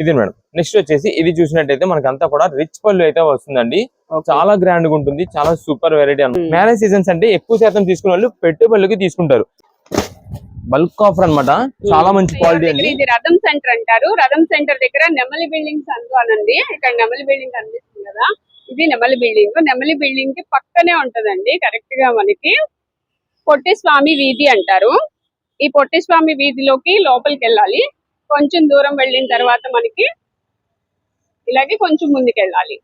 ఇది madam. Next వచ్చేసి ఇది చూసినట్టయితే మనకంతా కూడా రిచ్ పళ్ళు అయితే వస్తుందండి. చాలా గ్రాండ్ గా ఉంటుంది, చాలా సూపర్ వెరైటీ అన్నమాట. మ్యారేజ్ సీజన్స్ అంటే ఎక్కువ శాతం తీసుకునే వాళ్ళు పెట్టుబడులకి తీసుకుంటారు. బల్క్ ఆఫర్ అన్నమాట, చాలా మంచి క్వాలిటీ అండి. ఇది రథం సెంటర్ అంటారు. రథం సెంటర్ దగ్గర నెమలి బిల్డింగ్స్ అండి. ఇక్కడ నెమలి బిల్డింగ్ కనిపిస్తుంది కదా, ఇది నెమలి బిల్డింగ్. నెమలి బిల్డింగ్ కి పక్కనే ఉంటదండి కరెక్ట్ గా మనకి పొట్టి స్వామి వీధి అంటారు. ఈ పొట్టి స్వామి వీధిలోకి లోపలికి వెళ్ళాలి. కొంచెం దూరం వెళ్ళిన తర్వాత మనకి ఇలాగే కొంచెం ముందుకు వెళ్ళాలి.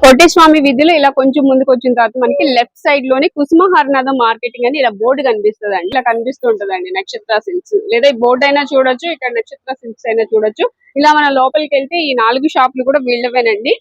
పొట్టి స్వామి వీధిలో ఇలా కొంచెం ముందుకు వచ్చిన తర్వాత మనకి లెఫ్ట్ సైడ్ లోనే కుసుమ హరనాథం మార్కెటింగ్ అని ఇలా బోర్డు కనిపిస్తుంది అండి. ఇలా కనిపిస్తూ ఉంటదండి నక్షత్ర సిల్క్స్. లేదా ఈ బోర్డు అయినా చూడొచ్చు, ఇక్కడ నక్షత్ర సిల్క్స్ అయినా చూడొచ్చు. ఇలా మన లోపలికి వెళ్తే ఈ 4 షాపులు కూడా వీళ్ళవేనండి.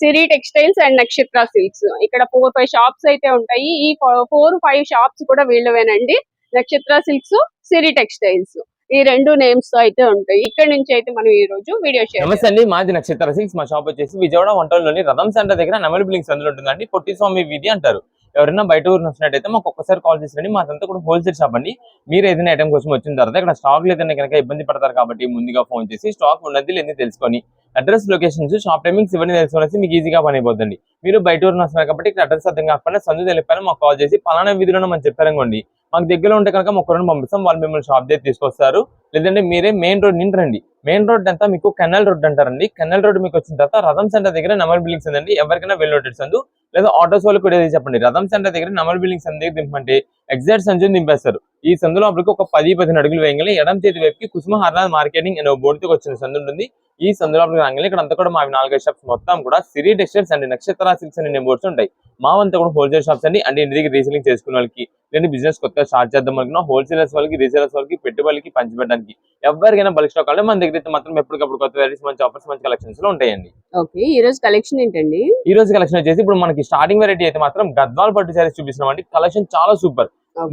సిరి టెక్స్టైల్స్ అండ్ నక్షత్ర సిల్క్స్. ఇక్కడ 4-5 షాప్స్ అయితే ఉంటాయి. ఈ 4-5 షాప్స్ కూడా వీళ్ళవేనండి. నక్షత్ర సిల్క్స్, సిరి టెక్స్టైల్స్, ఈ 2 నేమ్స్ తో అయితే ఉంటాయి. ఇక్కడ నుంచి అయితే మనం ఈ రోజు వీడియో షేర్. నమస్తే అండి, మాది నక్షత్ర సిల్క్స్. మా షాప్ వచ్చేసి విజయవాడ వంటలోని రథం సెంటర్ దగ్గర నెమలి బిల్డింగ్స్ అందులో ఉంటుందండి. పొట్టి స్వామి వీధి అంటారు. ఎవరైనా బయట ఊరు వచ్చినట్టయితే మాకు ఒక్కసారి కాల్ చేసిరండి. మాకంతా కూడా హోల్సేల్ షాప్ అండి. మీరు ఏదైనా ఐటమ్ కోసం వచ్చిన తర్వాత ఇక్కడ స్టాక్ లేదని కనుక ఇబ్బంది పడతారు కాబట్టి ముందుగా ఫోన్ చేసి స్టాక్ ఉన్నది లేదని తెలుసుకొని అడ్రస్, లొకేషన్స్, షాప్ టైమింగ్స్ ఇవన్నీ తెలుసుకొని మీకు ఈజీగా పని అయిపోతుంది. మీరు బయట ఊరు వస్తున్నారు కాబట్టి ఇక్కడ అడ్రస్ అర్థం కాకపోయినా సందు తెలిపాను మాకు కాల్ చేసి పలానా వీధిలో మనం చెప్పారనుకోండి, మాకు దగ్గరలో ఉంటే కనుక మొక్కలను పంపిస్తాం. వాళ్ళు మిమ్మల్ని షాప్ దగ్గర తీసుకొస్తారు. లేదంటే మీరే మెయిన్ రోడ్ నిండి రండి. మెయిన్ రోడ్ అంతా మీకు కెనాల్ రోడ్ అంటారండి. కెనాల్ రోడ్ మీకు వచ్చిన తర్వాత రథం సెంటర్ దగ్గర నెమలి బిల్డింగ్స్ ఉందండి. ఎవరికైనా వెల్ నోటెడ్ సందు, లేదా ఆటోస్ వాళ్ళు కూడా చెప్పండి రథం సెంటర్ దగ్గర నెమలి బిల్డింగ్స్ దగ్గర దింపమంటే ఎగ్జాక్ట్ సంచుని దింపేస్తారు. ఈ సందులో అప్పటికి ఒక 10-15 అడుగులు వేయగలి ఎడం చేతి వైపుకి కుసుమ హరనాథ్ మార్కెటింగ్ అనే బోర్డుతో వచ్చిన సందు ఉంటుంది. ఈ సందులో రాగానే ఇక్కడ అంతా కూడా మా 4 షాప్స్ మొత్తం కూడా సిరి టెక్స్టైల్స్ అండ్ నక్షత్ర సిల్క్స్ అనే బోర్డ్స్ ఉంటాయి. మా అంతా కూడా హోల్సేల్ షాప్స్ అండి. అంటే ఇంటి దగ్గర రీసేలింగ్ చేసుకునే వాళ్ళకి, లేదా బిజినెస్ కొత్తగా స్టార్ట్ చేద్దాం అనుకున్నా హోల్సేలర్స్ వాళ్ళకి, రీసేలర్స్ వాళ్ళకి, పెట్టుబడులకి పంచిపెట్టడానికి ఎవరికైనా బల్క్ స్టాక్ అంటే మన దగ్గర మాత్రం ఎప్పటికప్పుడు కొత్త వెరైటీస్, మంచి ఆఫర్స్, మంచి కలెక్షన్స్ లో ఉంటాయండి. ఓకే, ఈ రోజు కలెక్షన్ ఏంటండి? ఈ రోజు కలెక్షన్ వచ్చేసి ఇప్పుడు మనకి స్టార్టింగ్ వెరైటీ అయితే మాత్రం గద్వాల్ పట్టు శారీస్ చూపిస్తున్నాం అండి. కలెక్షన్ చాలా సూపర్.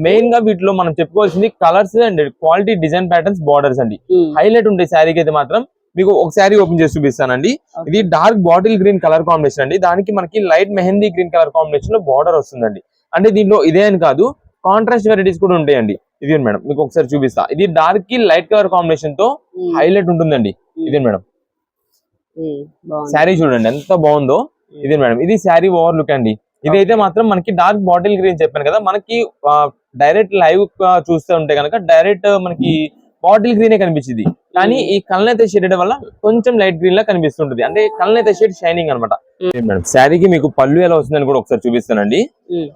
మెయిన్ గా వీటిలో మనం చెప్పుకోవాల్సింది colours and quality, design patterns, borders అండి. హైలైట్ ఉండే శారీకి అయితే మాత్రం మీకు ఒక శారీ ఓపెన్ చేసి చూపిస్తానండి. ఇది dark bottle green colour combination అండి. దానికి మనకి light mehndi green colour combination లో బార్డర్ వస్తుందండి. అంటే దీంట్లో ఇదే అని కాదు, కాంట్రాస్ట్ వెరైటీస్ కూడా ఉంటాయండి. ఇది మేడం మీకు ఒకసారి చూపిస్తా. ఇది డార్క్ కి లైట్ కలర్ కాంబినేషన్ తో హైలైట్ ఉంటుందండి. ఇదే మేడం శారీ చూడండి ఎంత బాగుందో. ఇదే మేడం ఇది శారీ ఓవర్ లుక్ అండి. ఇదైతే మాత్రం మనకి డార్క్ బాటిల్ గ్రీన్ చెప్పాను కదా, మనకి డైరెక్ట్ లైవ్ చూస్తూ ఉంటే కనుక డైరెక్ట్ మనకి బాటిల్ గ్రీనే కనిపించింది. కానీ ఈ కల్నేత షేడ్ వల్ల కొంచెం లైట్ గ్రీన్ లా కనిపిస్తుంటది. అంటే కల్నేత షేడ్ షైనింగ్ అనమాట. మేడం శారీకి మీకు పళ్ళు ఎలా వస్తుందని కూడా ఒకసారి చూపిస్తానండి.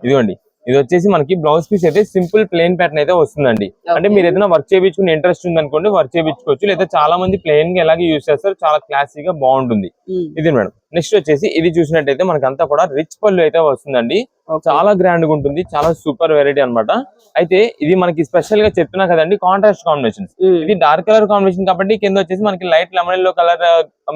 ఇదిగోండి, ఇది వచ్చేసి మనకి బ్లౌజ్ పీస్ అయితే సింపుల్ ప్లెయిన్ ప్యాటర్న్ అయితే వస్తుందండి. అంటే మీరు ఏదైనా వర్క్ చేయించుకుని ఇంట్రెస్ట్ ఉంది అనుకోండి, వర్క్ చేయించుకోవచ్చు. లేదా చాలా మంది ప్లెయిన్ గా ఎలాగే యూజ్ చేస్తారు, చాలా క్లాసీగా బాగుంటుంది. ఇది మేడం. నెక్స్ట్ వచ్చేసి ఇది చూసినట్టయితే మనకంతా కూడా రిచ్ పళ్ళు అయితే వస్తుందండి. చాలా గ్రాండ్ గా ఉంటుంది, చాలా సూపర్ వెరైటీ అనమాట. అయితే ఇది మనకి స్పెషల్ గా చెప్తున్నా కదండి, కాంట్రాస్ట్ కాంబినేషన్. ఇది డార్క్ కలర్ కాంబినేషన్ కాబట్టి కింద వచ్చేసి మనకి light lemon yellow colour,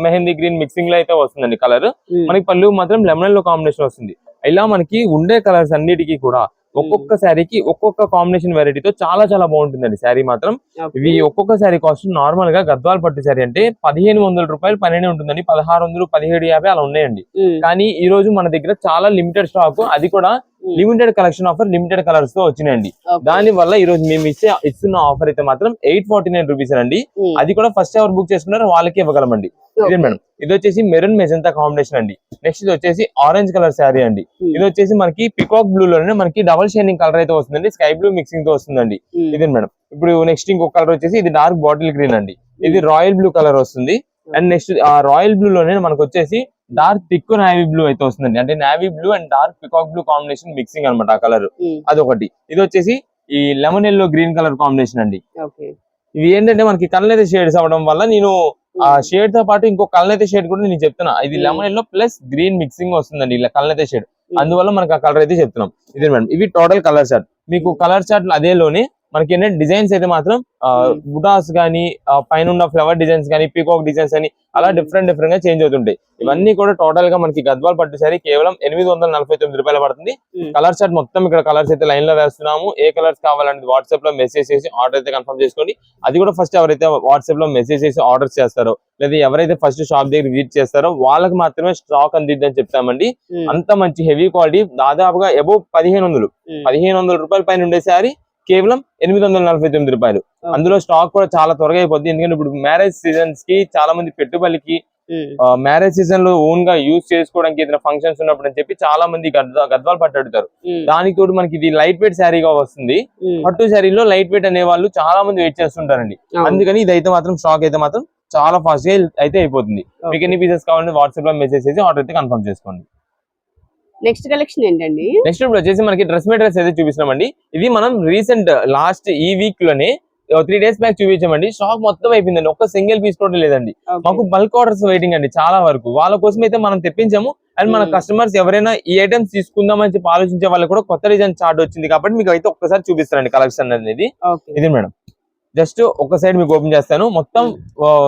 mehndi green mixing లో అయితే వస్తుందండి కలర్. మనకి పళ్ళు మాత్రం లెమన్ ఎల్లో కాంబినేషన్ వస్తుంది. ఇలా మనకి ఉండే కలర్స్ అన్నిటికీ కూడా ఒక్కొక్క శారీకి ఒక్కొక్క కాంబినేషన్ వెరైటీతో చాలా చాలా బాగుంటుందండి శారీ మాత్రం. ఇవి ఒక్కొక్క శారీ కాస్ట్ నార్మల్ గా గద్వాల్ పట్టు శారీ అంటే 1500 రూపాయలు పైనే ఉంటుందండి. 1600, 1750 అలా ఉన్నాయండి. కానీ ఈ రోజు మన దగ్గర చాలా లిమిటెడ్ స్టాక్, అది కూడా limited collection offer, limited colours తో వచ్చినాయండి. దాని వల్ల ఈ రోజు మేము ఇస్తున్న ఆఫర్ అయితే మాత్రం 849 రూపీస్ అండి. అది కూడా ఫస్ట్ ఎవరు బుక్ చేసుకున్నారో వాళ్ళకి ఇవ్వగలమండి. ఇదే మేడం. ఇది వచ్చేసి మెరూన్ మెజంతా కాంబినేషన్ అండి. నెక్స్ట్ ఇది వచ్చేసి ఆరెంజ్ కలర్ శారీ అండి. ఇది వచ్చేసి మనకి పికాక్ బ్లూ లోనే మనకి డబల్ షైనింగ్ కలర్ అయితే వస్తుందండి. స్కై బ్లూ మిక్సింగ్ తో వస్తుందండి. ఇదే మేడం. ఇప్పుడు నెక్స్ట్ ఇంకొక కలర్ వచ్చేసి ఇది డార్క్ బాటిల్ గ్రీన్ అండి. ఇది రాయల్ బ్లూ కలర్ వస్తుంది. అండ్ నెక్స్ట్ ఆ రాయల్ బ్లూ లోనే మనకు వచ్చేసి డార్క్ థిక్ నావీ బ్లూ అయితే వస్తుందండి. అంటే navy blue and dark peacock blue combination mixing అనమాట ఆ కలర్. అదొకటి. ఇది వచ్చేసి ఈ lemon yellow green colour combination అండి. ఇవి ఏంటంటే మనకి కలర్ షేడ్స్ అవడం వల్ల నేను ఆ షేడ్ తో పాటు ఇంకో కలర్ షేడ్ కూడా నేను చెప్తున్నా. ఇది lemon yellow plus green mixing వస్తుందండి ఇలా కలర్ షేడ్. అందువల్ల మనకి ఆ కలర్ అయితే చెప్తున్నాం. ఇదే మేడం. ఇవి టోటల్ కలర్ చార్ట్. మీకు కలర్ చార్ట్ అదేలోనే మనకి ఏంటంటే డిజైన్స్ అయితే మాత్రం బుటాస్ గానీ, పైన ఉన్న ఫ్లవర్ డిజైన్స్ కానీ, పీకాక్ డిజైన్స్ అని అలా డిఫరెంట్ గా చేంజ్ అవుతుంటాయి. ఇవన్నీ కూడా టోటల్ గా మనకి గద్వాల్ పట్టు శారీ కేవలం 849 రూపాయలు పడుతుంది. కలర్ చార్ట్ మొత్తం ఇక్కడ కలర్స్ అయితే లైన్ లో వేస్తున్నాము. ఏ కలర్స్ కావాలంటే వాట్సాప్ లో మెసేజ్ చేసి ఆర్డర్ అయితే కన్ఫర్మ్ చేసుకోండి. అది కూడా ఫస్ట్ ఎవరైతే వాట్సాప్ లో మెసేజ్ చేసి ఆర్డర్ చేస్తారో, లేదా ఎవరైతే ఫస్ట్ షాప్ దగ్గర విజిట్ చేస్తారో వాళ్ళకి మాత్రమే స్టాక్ అందిద్దని చెప్తామండి. అంత మంచి హెవీ క్వాలిటీ, దాదాపుగా అబౌవ్ 1500 రూపాయల పైన ఉండే శారీ కేవలం 849 రూపాయలు. అందులో స్టాక్ కూడా చాలా త్వరగా అయిపోద్ది. ఎందుకంటే ఇప్పుడు మ్యారేజ్ సీజన్స్ కి చాలా మంది పెట్టుబడికి మ్యారేజ్ సీజన్ లో ఓన్ గా యూజ్ చేసుకోవడానికి ఏదైనా ఫంక్షన్స్ ఉన్నప్పుడు అని చెప్పి చాలా మంది గద్వాలు పట్టాడుతారు. దానికి తోడు మనకి ఇది లైట్ వెయిట్ శారీగా వస్తుంది. పట్టు శారీలో లైట్ వెయిట్ అనే వాళ్ళు చాలా మంది వెయిట్ చేస్తుంటారండి. అందుకని ఇది అయితే మాత్రం స్టాక్ అయితే మాత్రం చాలా ఫాస్ట్ గా అయితే అయిపోతుంది. మీకు ఎన్ని పీసెస్ కావాలంటే వాట్సాప్ లో మెసేజ్ చేసి ఆర్డర్ అయితే కన్ఫర్మ్ చేసుకోండి. నెక్స్ట్ కలెక్షన్ ఏంటండి? నెక్స్ట్ ఇప్పుడు వచ్చేసి మనకి డ్రెస్ మెటీరియల్స్ అయితే చూపిస్తున్నామండి. ఇది మనం రీసెంట్ లాస్ట్ ఈ వీక్ లోనే 3 days బ్యాక్ చూపించామండి. స్టాక్ మొత్తం అయిపోయిందండి. ఒక్క సింగిల్ పీస్ కూడా లేదండి. మాకు బల్క్ ఆర్డర్స్ వెయిటింగ్ అండి చాలా వరకు. వాళ్ళ కోసం అయితే మనం తెప్పించాము. అండ్ మన కస్టమర్స్ ఎవరైనా ఈ ఐటమ్స్ తీసుకుందామని చెప్పి ఆలోచించే వాళ్ళకి కూడా కొత్త డిజైన్ చార్ట్ వచ్చింది కాబట్టి మీకు అయితే ఒక్కసారి చూపిస్తారండి కలెక్షన్ అనేది. ఇది మేడం జస్ట్ ఒక సైడ్ మీకు ఓపెన్ చేస్తాను, మొత్తం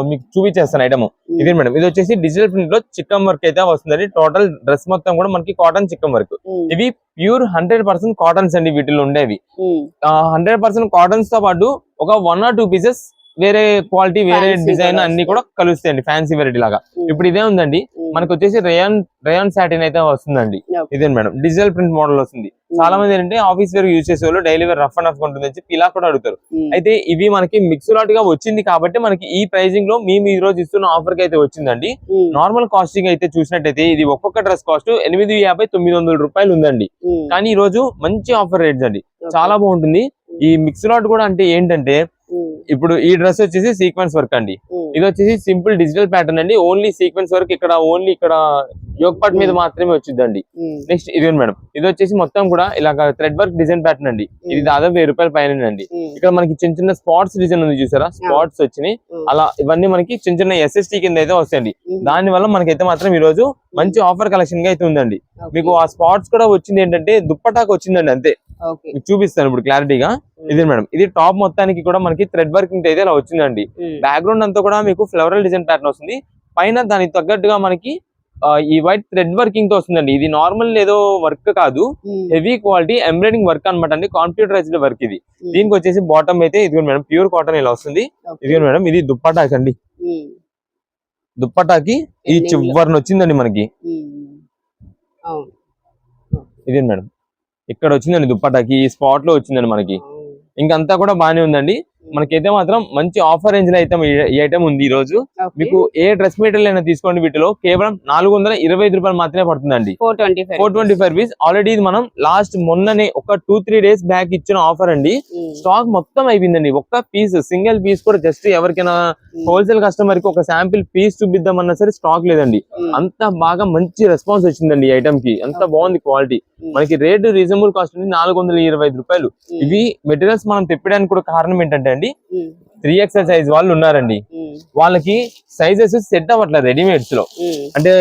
మీకు చూపించేస్తాను ఐటమ్. ఇది మేడం ఇది వచ్చేసి డిజిటల్ ప్రింట్ లో చిక్కం వర్క్ అయితే వస్తుందండి. టోటల్ డ్రెస్ మొత్తం కూడా మనకి కాటన్ చిక్కం వర్క్. ఇవి ప్యూర్ 100% కాటన్స్ అండి. వీటిలో ఉండేవి 100% కాటన్స్ తో పాటు ఒక 1 or 2 పీసెస్ వేరే క్వాలిటీ వేరే డిజైన్ అన్ని కూడా కలుస్తాయండి, ఫ్యాన్సీ వెరైటీ లాగా. ఇప్పుడు ఇదే ఉందండి మనకు వచ్చేసి రేయాన్ సాటిన్ అయితే వస్తుందండి. ఇదే మేడం డిజిటల్ ప్రింట్ మోడల్ వస్తుంది. చాలా మంది ఏంటంటే ఆఫీస్ వేర్ యూజ్ చేసే వాళ్ళు daily wear rough and rough ఉంటుంది అని చెప్పి ఇలా కూడా అడుగుతారు. అయితే ఇవి మనకి మిక్స్ లాట్ గా వచ్చింది కాబట్టి మనకి ఈ ప్రైజింగ్ లో మేము ఈ రోజు ఇస్తున్న ఆఫర్ కి అయితే వచ్చిందండి. నార్మల్ కాస్టింగ్ అయితే చూసినట్టయితే ఇది ఒక్కొక్క డ్రెస్ కాస్ట్ 850-900 రూపాయలు ఉందండి. కానీ ఈ రోజు మంచి ఆఫర్ రేట్స్ అండి, చాలా బాగుంటుంది. ఈ మిక్స్ లాట్ కూడా అంటే ఏంటంటే ఇప్పుడు ఈ డ్రెస్ వచ్చేసి సీక్వెన్స్ వర్క్ అండి. ఇది వచ్చేసి సింపుల్ డిజిటల్ ప్యాటర్న్ అండి. ఓన్లీ సీక్వెన్స్ వర్క్ ఇక్కడ ఓన్లీ ఇక్కడ యోగ్ పార్ట్ మీద మాత్రమే వచ్చిందండి. నెక్స్ట్ ఇది మేడం ఇది వచ్చేసి మొత్తం కూడా ఇలాగ థ్రెడ్ వర్క్ డిజైన్ ప్యాటర్న్ అండి. ఇది దాదాపు 1000 రూపాయల పైన అండి. ఇక్కడ మనకి చిన్న చిన్న స్పాట్స్ డిజైన్ ఉంది చూసారా, స్పాట్స్ వచ్చినాయి. అలా ఇవన్నీ మనకి చిన్న చిన్న SST కింద అయితే వస్తాయండి. దాని వల్ల మనకైతే మాత్రం ఈ రోజు మంచి ఆఫర్ కలెక్షన్ గా అయితే ఉందండి. మీకు ఆ స్పాట్స్ కూడా వచ్చింది ఏంటంటే దుప్పటాకు వచ్చిందండి అంతే. మీకు చూపిస్తాను ఇప్పుడు క్లారిటీగా. ఇది మేడం ఇది టాప్ మొత్తానికి కూడా మనకి థ్రెడ్ వర్కింగ్ అయితే ఇలా వచ్చిందండి. బ్యాక్గ్రౌండ్ అంతా కూడా మీకు ఫ్లవరల్ డిజైన్ ప్యాటర్న్ వస్తుంది. పైన దానికి తగ్గట్టుగా మనకి ఈ వైట్ థ్రెడ్ వర్కింగ్ తో వస్తుందండి. ఇది నార్మల్ ఏదో వర్క్ కాదు, హెవీ క్వాలిటీ ఎంబ్రాయిడింగ్ వర్క్ అనమాట అండి, కంప్యూటరైజ్డ్ వర్క్ ఇది. దీనికి వచ్చేసి బాటమ్ అయితే ఇది మేడం ప్యూర్ కాటన్ ఇలా వస్తుంది. ఇది మేడం ఇది దుప్పటాకి అండి. దుప్పటాకి ఈ చివరిని వచ్చిందండి మనకి. ఇది మేడం ఇక్కడ వచ్చిందండి దుప్పటాకి ఈ స్పాట్ లో వచ్చిందండి మనకి. ఇంకంతా కూడా బాగానే ఉందండి. మనకైతే మాత్రం మంచి ఆఫర్ రేంజ్ లో అయితే ఈ ఐటమ్ ఉంది ఈ రోజు. మీకు ఏ డ్రెస్ మెటీరియల్ అయినా తీసుకోండి, వీటిలో కేవలం 425 రూపాయలు మాత్రమే పడుతుందండి. 425 రూపీస్. ఆల్రెడీ ఇది మనం లాస్ట్ మొన్ననే ఒక 2-3 days బ్యాక్ ఇచ్చిన ఆఫర్ అండి. స్టాక్ మొత్తం అయిపోయిందండి. ఒక్క పీస్ సింగిల్ పీస్ కూడా జస్ట్ ఎవరికైనా హోల్సేల్ కస్టమర్ కి ఒక శాంపిల్ పీస్ చూపిద్దామన్నా సరే స్టాక్ లేదండి. అంత బాగా మంచి రెస్పాన్స్ వచ్చిందండి ఈ ఐటమ్ కి. అంత బాగుంది క్వాలిటీ. మనకి రేటు రీజనబుల్ కాస్ట్ ఉంది 425 రూపాయలు. ఇవి మెటీరియల్స్ మనం తెప్పడానికి కూడా కారణం ఏంటంటే అండి 3XL సైజ్ వాళ్ళు ఉన్నారండి. వాళ్ళకి సైజెస్ సెట్ అవ్వట్లేదు రెడీమేడ్స్ లో. అంటే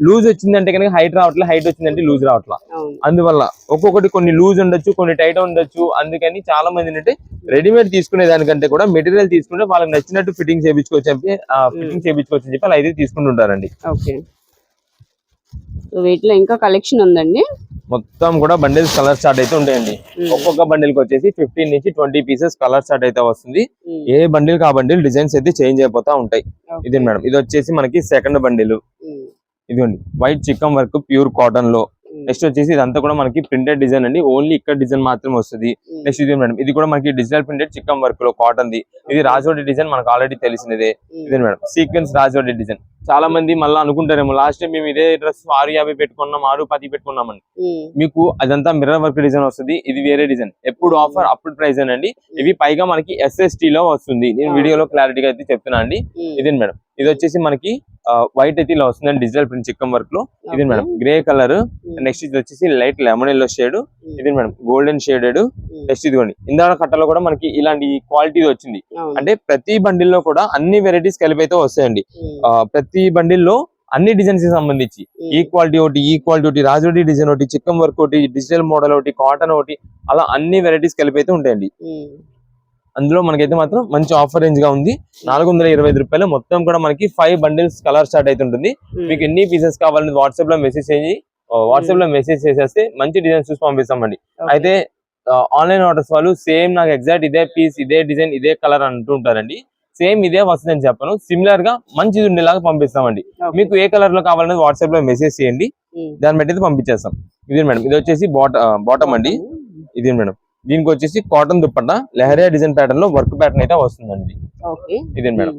లూజ్ వచ్చిందంటే కనుక హైట్ రావట్లేదు, హైట్ వచ్చిందంటే లూజ్ రావట్లేదు. అందువల్ల ఒక్కొక్కటి కొన్ని లూజ్ ఉండొచ్చు, కొన్ని టైట్ ఉండొచ్చు. అందుకని చాలా మంది ఏంటంటే రెడీమేడ్ తీసుకునే దానికంటే కూడా మెటీరియల్ తీసుకుంటే వాళ్ళకి నచ్చినట్టు ఫిట్టింగ్ చేయించుకోవచ్చు అని చెప్పి అలా అయితే తీసుకుంటుంటారండి. వీటిలో ఇంకా కలెక్షన్ ఉందండి. మొత్తం కూడా బండిల్స్ కలర్ చార్ట్ అయితే ఉంటాయండి. ఒక్కొక్క బండిల్ కి వచ్చేసి 15-20 పీసెస్ కలర్ చార్ట్ అయితే వస్తుంది. ఏ బండిల్ కా బండిల్ డిజైన్స్ అయితే చేంజ్ అయిపోతా ఉంటాయి. ఇది మేడం ఇది వచ్చేసి మనకి సెకండ్ బండిల్. ఇదిగోండి white Chikkam work pure cotton లో. నెక్స్ట్ వచ్చేసి ఇదంతా కూడా మనకి ప్రింటెడ్ డిజైన్ అండి. ఓన్లీ ఇక్కడ డిజైన్ మాత్రమే వస్తుంది. నెక్స్ట్ ఇది మేడం ఇది కూడా మనకి డిజిటల్ ప్రింటెడ్ చిక్కం వర్క్ లో కాటన్ ది. ఇది రాజోడి డిజైన్ మనకు ఆల్రెడీ తెలిసినదే. ఇదే మేడం సీక్వెన్స్ రాజోడి డిజైన్. చాలా మంది మళ్ళీ అనుకుంటారేమో లాస్ట్ టైం మేము ఇదే డ్రెస్ 650 పెట్టుకున్నాం 610 పెట్టుకున్నామని. మీకు అదంతా మిర్రర్ వర్క్ డిజైన్ వస్తుంది. ఇది వేరే డిజైన్. ఎప్పుడు ఆఫర్ అప్పుడు ప్రైస్ అండి. ఇవి పైగా మనకి SST లో వస్తుంది. నేను వీడియోలో క్లారిటీగా అయితే చెప్తున్నా అండి. ఇదే మేడం ఇది వచ్చేసి మనకి వైట్ అయితే ఇలా వస్తుందండి డిజిటల్ ప్రింట్ చిక్కం వర్క్ లో. ఇది మేడం గ్రే కలర్. నెక్స్ట్ ఇది వచ్చేసి లైట్ లెమన్ ఎల్లో షేడ్. ఇది మేడం గోల్డెన్ షేడెడ్. నెక్స్ట్ ఇదిగోండి ఇందాక కట్టలో కూడా మనకి ఇలాంటి క్వాలిటీ వచ్చింది. అంటే ప్రతి బండిల్లో కూడా అన్ని వెరైటీస్ కలిపి అయితే వస్తాయండి. ప్రతి బండిల్లో అన్ని డిజైన్స్ కి సంబంధించి ఈక్వాలిటీ ఒకటి రాజోడి డిజైన్ ఒకటి చిక్కం వర్క్ ఒకటి డిజిటల్ మోడల్ ఒకటి కాటన్ ఒకటి అలా అన్ని వెరైటీస్ కలిపి అయితే ఉంటాయండి. అందులో మనకైతే మాత్రం మంచి ఆఫర్ రేంజ్ గా ఉంది. 425 రూపాయలు. మొత్తం కూడా మనకి 5 బండిల్స్ కలర్ స్టార్ట్ అయితే ఉంటుంది. మీకు ఎన్ని పీసెస్ కావాలని వాట్సాప్ లో మెసేజ్ చేసేస్తే మంచి డిజైన్స్ చూసి పంపిస్తామండి. అయితే ఆన్లైన్ ఆర్డర్స్ వాళ్ళు సేమ్ నాకు ఎగ్జాక్ట్ ఇదే పీస్ ఇదే డిజైన్ ఇదే కలర్ అంటూ ఉంటారండి. సేమ్ ఇదే వస్తుందని చెప్పను, సిమిలర్ గా మంచిది ఉండేలాగా పంపిస్తామండి. మీకు ఏ కలర్ లో కావాలనేది వాట్సాప్ లో మెసేజ్ చేయండి, దాన్ని బట్టి అయితే పంపించేస్తాం. ఇది మేడం ఇది వచ్చేసి బాటమ్ అండి. ఇది మేడం దీనికి వచ్చేసి cotton dupatta leheriya design pattern లో వర్క్ ప్యాటర్న్ అయితే వస్తుందండి ఓకే ఇదే మేడం.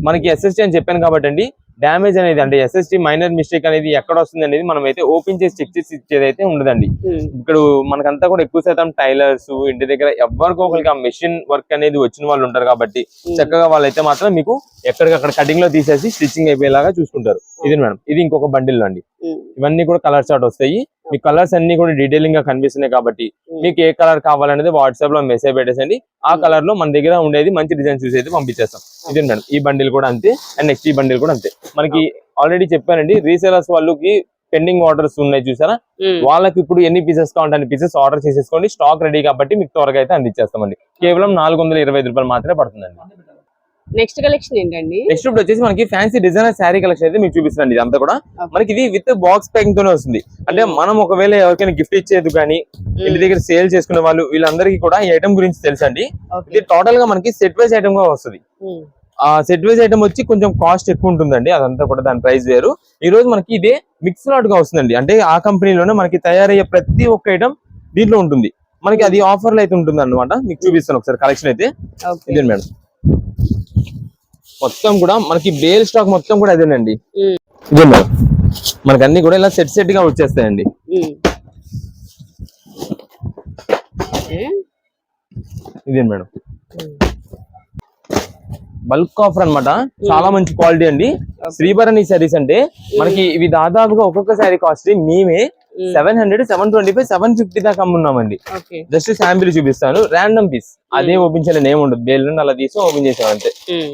మనకి ఎస్ఎస్టీ అని చెప్పాను కాబట్టి అండి, డ్యామేజ్ అనేది అంటే ఎస్ఎస్టీ మైనర్ మిస్టేక్ అనేది ఎక్కడ వస్తుంది అనేది మనం అయితే ఓపెన్ చేసి చెక్ చేసి ఇచ్చేది అయితే ఉండదండి. ఇప్పుడు మనకంతా కూడా ఎక్కువ శాతం టైలర్స్ ఇంటి దగ్గర ఎవరికో ఒకరికి ఆ మెషిన్ వర్క్ అనేది వచ్చిన వాళ్ళు ఉంటారు కాబట్టి చక్కగా వాళ్ళైతే మాత్రం మీకు ఎక్కడికక్కడ కటింగ్ లో తీసేసి స్టిచ్చింగ్ అయిపోయేలాగా చూసుకుంటారు. ఇది మేడం, ఇది ఇంకొక బండిల్ అండి. ఇవన్నీ కూడా కలర్ చార్ట్ వస్తాయి. మీ కలర్స్ అన్ని కూడా డీటెయిలింగ్ గా కనిపిస్తున్నాయి కాబట్టి మీకు ఏ కలర్ కావాలనేది వాట్సాప్ లో మెసేజ్ పెట్టేసండి. ఆ కలర్ లో మన దగ్గర ఉండేది మంచి డిజైన్ చూసి అయితే పంపించేస్తాం. ఇది మేడం, ఈ బండిల్ కూడా అంతే అండ్ నెక్స్ట్ ఈ బండిల్ కూడా అంతే. మనకి ఆల్రెడీ చెప్పానండి, రీసేలర్స్ వాళ్ళకి పెండింగ్ ఆర్డర్స్ ఉన్నాయి చూసారా, వాళ్ళకి ఇప్పుడు ఎన్ని పీసెస్ కావాలంటే అన్ని పీసెస్ ఆర్డర్ చేసేసుకోండి. స్టాక్ రెడీ కాబట్టి మీకు త్వరగా అయితే అందించేస్తామండి. కేవలం 425 రూపాయలు మాత్రమే పడుతుందండి. నెక్స్ట్ కలెక్షన్ ఏంటండి? నెక్స్ట్ ఇప్పుడు వచ్చేసి మనకి ఫ్యాన్సీ డిజైనర్ శారీ కలెక్షన్ అయితే మీకు చూపిస్తుంది. ఇదంతా కూడా మనకి ఇది విత్ బాక్స్ ప్యాకింగ్ తోనే వస్తుంది. అంటే మనం ఒకవేళ ఎవరికైనా గిఫ్ట్ ఇచ్చేది కానీ ఇంటి దగ్గర సేల్ చేసుకునే వాళ్ళు వీళ్ళందరికీ కూడా ఈ ఐటమ్ గురించి తెలుసండి. ఇది టోటల్ గా మనకి సెట్ వైజ్ ఐటమ్ గా వస్తుంది. ఆ సెట్ వైజ్ ఐటమ్ వచ్చి కొంచెం కాస్ట్ ఎక్కువ ఉంటుందండి, అదంతా కూడా దాని ప్రైస్ వేరు. ఈ రోజు మనకి ఇదే మిక్స్ లాట్ గా వస్తుందండి. అంటే ఆ కంపెనీలోనే మనకి తయారయ్యే ప్రతి ఒక్క ఐటమ్ దీంట్లో ఉంటుంది. మనకి అది ఆఫర్ లో అయితే ఉంటుంది అనమాట. మీకు చూపిస్తాను ఒకసారి కలెక్షన్ అయితే. ఇదే మేడం, మొత్తం కూడా మనకి బేల్ స్టాక్ మొత్తం కూడా అదేనండి. ఇదే మేడం, మనకి అన్ని కూడా ఇలా సెట్ సెట్ గా వచ్చేస్తాయండి. ఇదే మేడం, బల్క్ ఆఫర్ అన్నమాట. చాలా మంచి క్వాలిటీ అండి. శ్రీభరణి శారీస్ అంటే మనకి ఇవి దాదాపుగా ఒక్కొక్క శారీ కాస్ట్ మేమే 700, 725, 750 దాకా అమ్మున్నామండి. జస్ట్ శాంపిల్ చూపిస్తాను, ర్యాండమ్ పీస్ అదే ఓపెన్ చేయాలని ఏమి ఉండదు. బేల్ నుండి అలా తీసి ఓపెన్ చేసాం అంతే.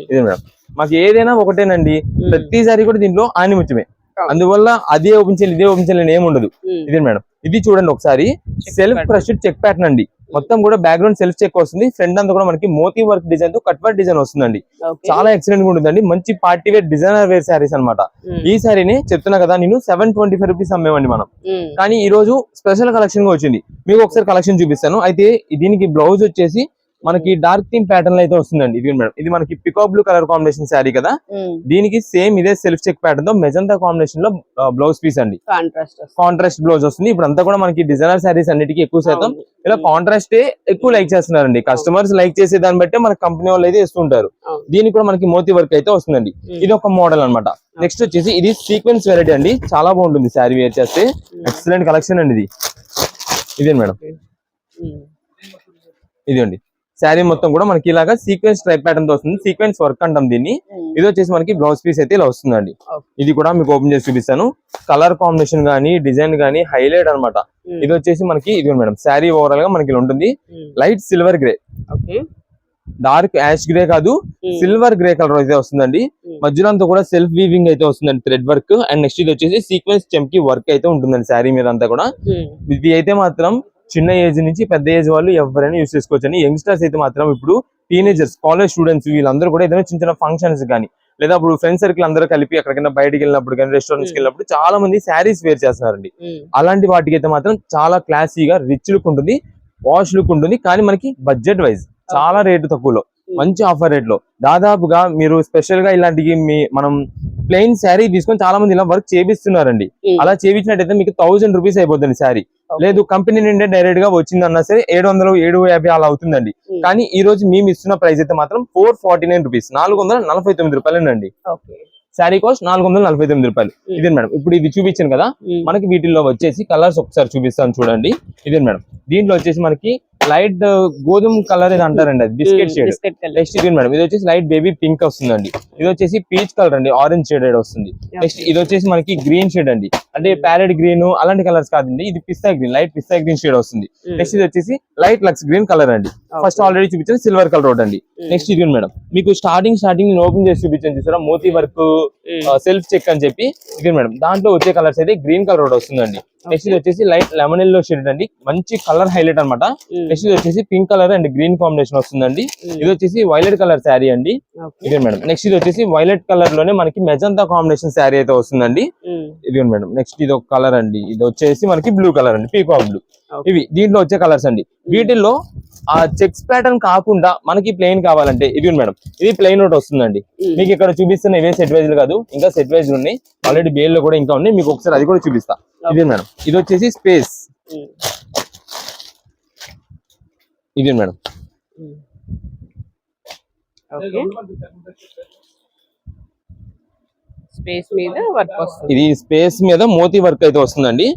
ఇదే మేడం, మాకు ఏదైనా ఒకటేనండి. ప్రతిసారి కూడా దీంట్లో ఆనిముత్యమే, అందువల్ల అదే ఓపెన్ చేయాలి ఇదే ఓపెన్ చేయాలని ఏమి ఉండదు. ఇదే మేడం, ఇది చూడండి ఒకసారి, సెల్ఫ్ క్రష్డ్ చెక్ ప్యాటర్న్ అండి. మొత్తం కూడా బ్యాక్గ్రౌండ్ సెల్ఫ్ చెక్ వస్తుంది. ఫ్రంట్ అంతా కూడా మనకి మోతీ వర్క్ డిజైన్ తో కట్ వర్క్ డిజైన్ వస్తుందండి. చాలా ఎక్సలెంట్ గా ఉంటుందండి. మంచి party wear designer wear saris అనమాట. ఈ శారీని చెప్తున్నా కదా నేను 725 రూపీస్ అమ్మేవండి మనం. కానీ ఈ రోజు స్పెషల్ కలెక్షన్ గా వచ్చింది. మీకు ఒకసారి కలెక్షన్ చూపిస్తాను. అయితే దీనికి బ్లౌజ్ వచ్చేసి మనకి డార్క్ థీమ్ ప్యాటర్న్ లో అయితే వస్తుందండి. ఇది మేడం, ఇది మనకి pico blue colour combination sari కదా, దీనికి సేమ్ ఇదే సెల్ఫ్ చెక్ ప్యాటర్న్ తో మెజంతా కాంబినేషన్ లో బ్లౌజ్ పీస్ అండి. కాంట్రాస్ట్ బ్లౌజ్ వస్తుంది. ఇప్పుడు అంతా కూడా మనకి డిజైనర్ శారీస్ అన్నిటికీ ఎక్కువ శాతం ఇలా కాంట్రాస్ట్ ఎక్కువ లైక్ చేస్తున్నారండి. కస్టమర్స్ లైక్ చేసే దాన్ని బట్టి మన కంపెనీ వాళ్ళు అయితే ఇస్తుంటారు. దీనికి కూడా మనకి మోతీ వర్క్ అయితే వస్తుందండి. ఇది ఒక మోడల్ అనమాట. నెక్స్ట్ వచ్చేసి ఇది సీక్వెన్స్ వెరైటీ అండి. చాలా బాగుంటుంది శారీ వేర్ చేస్తే. ఎక్సలెంట్ కలెక్షన్ అండి ఇది. ఇదే మేడం, ఇది అండి శారీ మొత్తం కూడా మనకి ఇలాగా సీక్వెన్స్ టైప్ ప్యాటర్న్ తో వస్తుంది. సీక్వెన్స్ వర్క్ అంటాం దీన్ని. ఇది వచ్చేసి మనకి బ్లౌజ్ పీస్ అయితే ఇలా వస్తుందండి. ఇది కూడా మీకు ఓపెన్ చేసి చూపిస్తాను. కలర్ కాంబినేషన్ గానీ డిజైన్ గానీ హైలైట్ అనమాట. ఇది వచ్చేసి మనకి ఇది మేడం, శారీ ఓవరాల్ గా మనకి ఇలా ఉంటుంది. Light silver grey, dark ash grey కాదు, సిల్వర్ గ్రే కలర్ అయితే వస్తుందండి. మధ్యలో అంతా కూడా సెల్ఫ్ వీవింగ్ అయితే వస్తుందండి, థ్రెడ్ వర్క్. అండ్ నెక్స్ట్ ఇది వచ్చేసి సీక్వెన్స్ చెంకి వర్క్ అయితే ఉంటుందండి శారీ మీద అంతా కూడా. ఇది అయితే మాత్రం చిన్న ఏజ్ నుంచి పెద్ద ఏజ్ వాళ్ళు ఎవరైనా యూస్ చేసుకోవచ్చు అండి. యంగ్స్టర్స్ అయితే మాత్రం ఇప్పుడు టీనేజర్స్, కాలేజ్ స్టూడెంట్స్ వీళ్ళందరూ కూడా ఏదైనా చిన్న చిన్న ఫంక్షన్స్ కానీ లేదా ఇప్పుడు ఫ్రెండ్ సర్కిల్ అందరూ కలిపి ఎక్కడికైనా బయటకి వెళ్ళినప్పుడు కానీ రెస్టారెంట్స్ కి వెళ్ళినప్పుడు చాలా మంది శారీస్ వేర్ చేస్తున్నారండి. అలాంటి వాటికి అయితే మాత్రం చాలా క్లాసీగా రిచ్ లుక్ ఉంటుంది, వాష్ లుక్ ఉంటుంది. కానీ మనకి బడ్జెట్ వైజ్ చాలా రేటు తక్కువలో మంచి ఆఫర్ రేట్ లో దాదాపుగా మీరు స్పెషల్ గా ఇలాంటివి మనం ప్లెయిన్ శారీ తీసుకొని చాలా మంది ఇలా వర్క్ చేపిస్తున్నారండి. అలా చేపించినట్టయితే మీకు 1000 రూపీస్ అయిపోతుంది శారీ. లేదు కంపెనీ నుండి డైరెక్ట్ గా వచ్చిందన్నా సరే 700, 750 అలా అవుతుందండి. కానీ ఈ రోజు మేము ఇస్తున్న ప్రైస్ అయితే మాత్రం 449 రూపీస్, 449 రూపాయలేనండి. శారీ కాస్ట్ 449 రూపాయలు. ఇదే మేడం, ఇప్పుడు ఇది చూపించాను కదా, మనకి వీటిల్లో వచ్చేసి కలర్స్ ఒకసారి చూపిస్తాను చూడండి. ఇదే మేడం, దీంట్లో వచ్చేసి మనకి లైట్ గోధుమ కలర్ ఇది అంటారండి, అది బిస్కెట్ షేడ్. నెక్స్ట్ ఇది మేడం, ఇది వచ్చేసి లైట్ బేబీ పింక్ వస్తుందండి. ఇది వచ్చేసి పీచ్ కలర్ అండి, ఆరెంజ్ షేడ్ వస్తుంది. నెక్స్ట్ ఇది వచ్చేసి మనకి గ్రీన్ షేడ్ అండి, అంటే ప్యారెట్ గ్రీన్ అలాంటి కలర్స్ కాదండి, ఇది పిస్తా గ్రీన్, లైట్ పిస్తా గ్రీన్ షేడ్ వస్తుంది. నెక్స్ట్ ఇది వచ్చేసి లైట్ లక్స్ గ్రీన్ కలర్ అండి. ఫస్ట్ ఆల్రెడీ చూపించాను సిల్వర్ కలర్ రోడ్ అండి. నెక్స్ట్ ఇది మేడం, మీకు స్టార్టింగ్ నేను ఓపెన్ చేసి చూపించాను చూసారా, మోతీ వర్క్ సెల్ఫ్ చెక్ అని చెప్పి. ఇది మేడం, దాంట్లో వచ్చే కలర్స్ అయితే గ్రీన్ కలర్ రోడ్ వస్తుందండి. నెక్స్ట్ ఇది వచ్చేసి లైట్ లెమన్ ఎల్లో షేడ్ అండి, మంచి కలర్ హైలైట్ అనమాట. నెక్స్ట్ ఇది వచ్చేసి pink colour and green combination వస్తుందండి. ఇది వచ్చేసి వైలెట్ కలర్ శారీ అండి. ఇదే మేడం, నెక్స్ట్ ఇది వచ్చేసి వైలెట్ కలర్ లోనే మనకి మెజంతా కాంబినేషన్ శారీ అయితే వస్తుందండి. ఇది మేడం, నెక్స్ట్ ఇది ఒక కలర్ అండి, ఇది వచ్చేసి మనకి బ్లూ కలర్ అండి, పీకాక్ బ్లూ. ఇవి దీంట్లో వచ్చే కలర్స్ అండి. వీటిల్లో ఆ చెక్స్ ప్యాటర్న్ కాకుండా మనకి ప్లెయిన్ కావాలంటే ఇది మేడం, ఇది ప్లెయిన్ ఒకటి వస్తుందండి. మీకు ఇక్కడ చూపిస్తున్న ఇవే సెట్ వైజ్ కాదు, ఇంకా సెట్ వైజ్ ఉన్నాయి. ఆల్రెడీ బేల్ లో కూడా ఇంకా ఉన్నాయి, మీకు ఒకసారి అది కూడా చూపిస్తా. ఇది మేడం, ఇది వచ్చేసి స్పేస్. ఇది మేడం. ఓకే, స్పేస్ మీద వర్క్ వస్తుంది. ఇది స్పేస్ మీద మోతీ వర్క్ అయితే వస్తుందండి.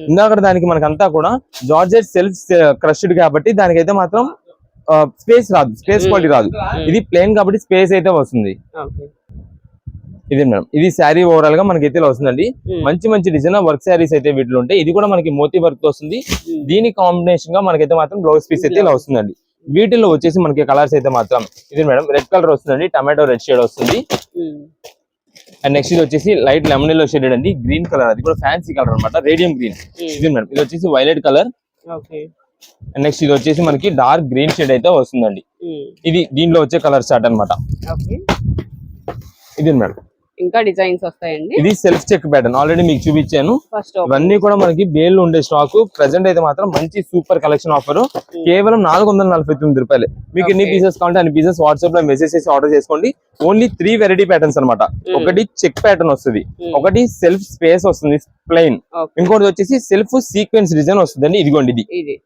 ఇందాక దానికి మనకంతా కూడా జార్జెట్ సెల్ఫ్ క్రష్డ్ కాబట్టి దానికైతే మాత్రం స్పేస్ రాదు, స్పేస్ క్వాలిటీ రాదు. ఇది ప్లేన్ కాబట్టి స్పేస్ అయితే వస్తుంది. ఇది మేడం, ఇది శారీ ఓవరాల్ గా మనకి అయితే ఇలా వస్తుందండి. మంచి మంచి డిజైన్ వర్క్ శారీస్ అయితే వీటిలో ఉంటాయి. ఇది కూడా మనకి మోతీ వర్క్ తో వస్తుంది. దీని కాంబినేషన్ గా మనకైతే మాత్రం బ్లౌజ్ పీస్ అయితే ఇలా వస్తుందండి. వీటిలో వచ్చేసి మనకి కలర్స్ అయితే మాత్రం ఇది మేడం, రెడ్ కలర్ వస్తుందండి, టమాటో రెడ్ షేడ్ వస్తుంది. అండ్ నెక్స్ట్ ఇది వచ్చేసి లైట్ లెమన్ ఎల్లో షేడ్ అండి, గ్రీన్ కలర్, అది కూడా ఫ్యాన్సీ కలర్ అనమాట, రేడియం గ్రీన్. ఇది మేడం, ఇది వచ్చేసి వైలెట్ కలర్. అండ్ నెక్స్ట్ ఇది వచ్చేసి మనకి డార్క్ గ్రీన్ షేడ్ అయితే వస్తుందండి. ఇది దీంట్లో వచ్చే కలర్ స్టార్ట్ అనమాట. ఇది మేడం, ఇంకా డిజైన్స్ వస్తాయండి. ఇది సెల్ఫ్ చెక్ ప్యాటర్న్ ఆల్రెడీ మీకు చూపించాను. ఇవన్నీ కూడా మనకి బేల్ ఉండే స్టాక్. ప్రెసెంట్ అయితే మాత్రం మంచి సూపర్ కలెక్షన్ ఆఫర్, కేవలం 449 రూపాయలు. మీకు ఎన్ని పీసెస్ కావాలంటే అన్ని పీసెస్ వాట్సాప్ లో మెసేజ్ చేసి ఆర్డర్ చేసుకోండి. ఓన్లీ 3 వెరైటీ ప్యాటర్న్స్ అనమాట. ఒకటి చెక్ ప్యాటర్న్ వస్తుంది, ఒకటి సెల్ఫ్ స్పేస్ వస్తుంది ప్లెయిన్, ఇంకోటి వచ్చేసి సెల్ఫ్ సీక్వెన్స్ డిజైన్ వస్తుంది. ఇదిగోండి, ఇది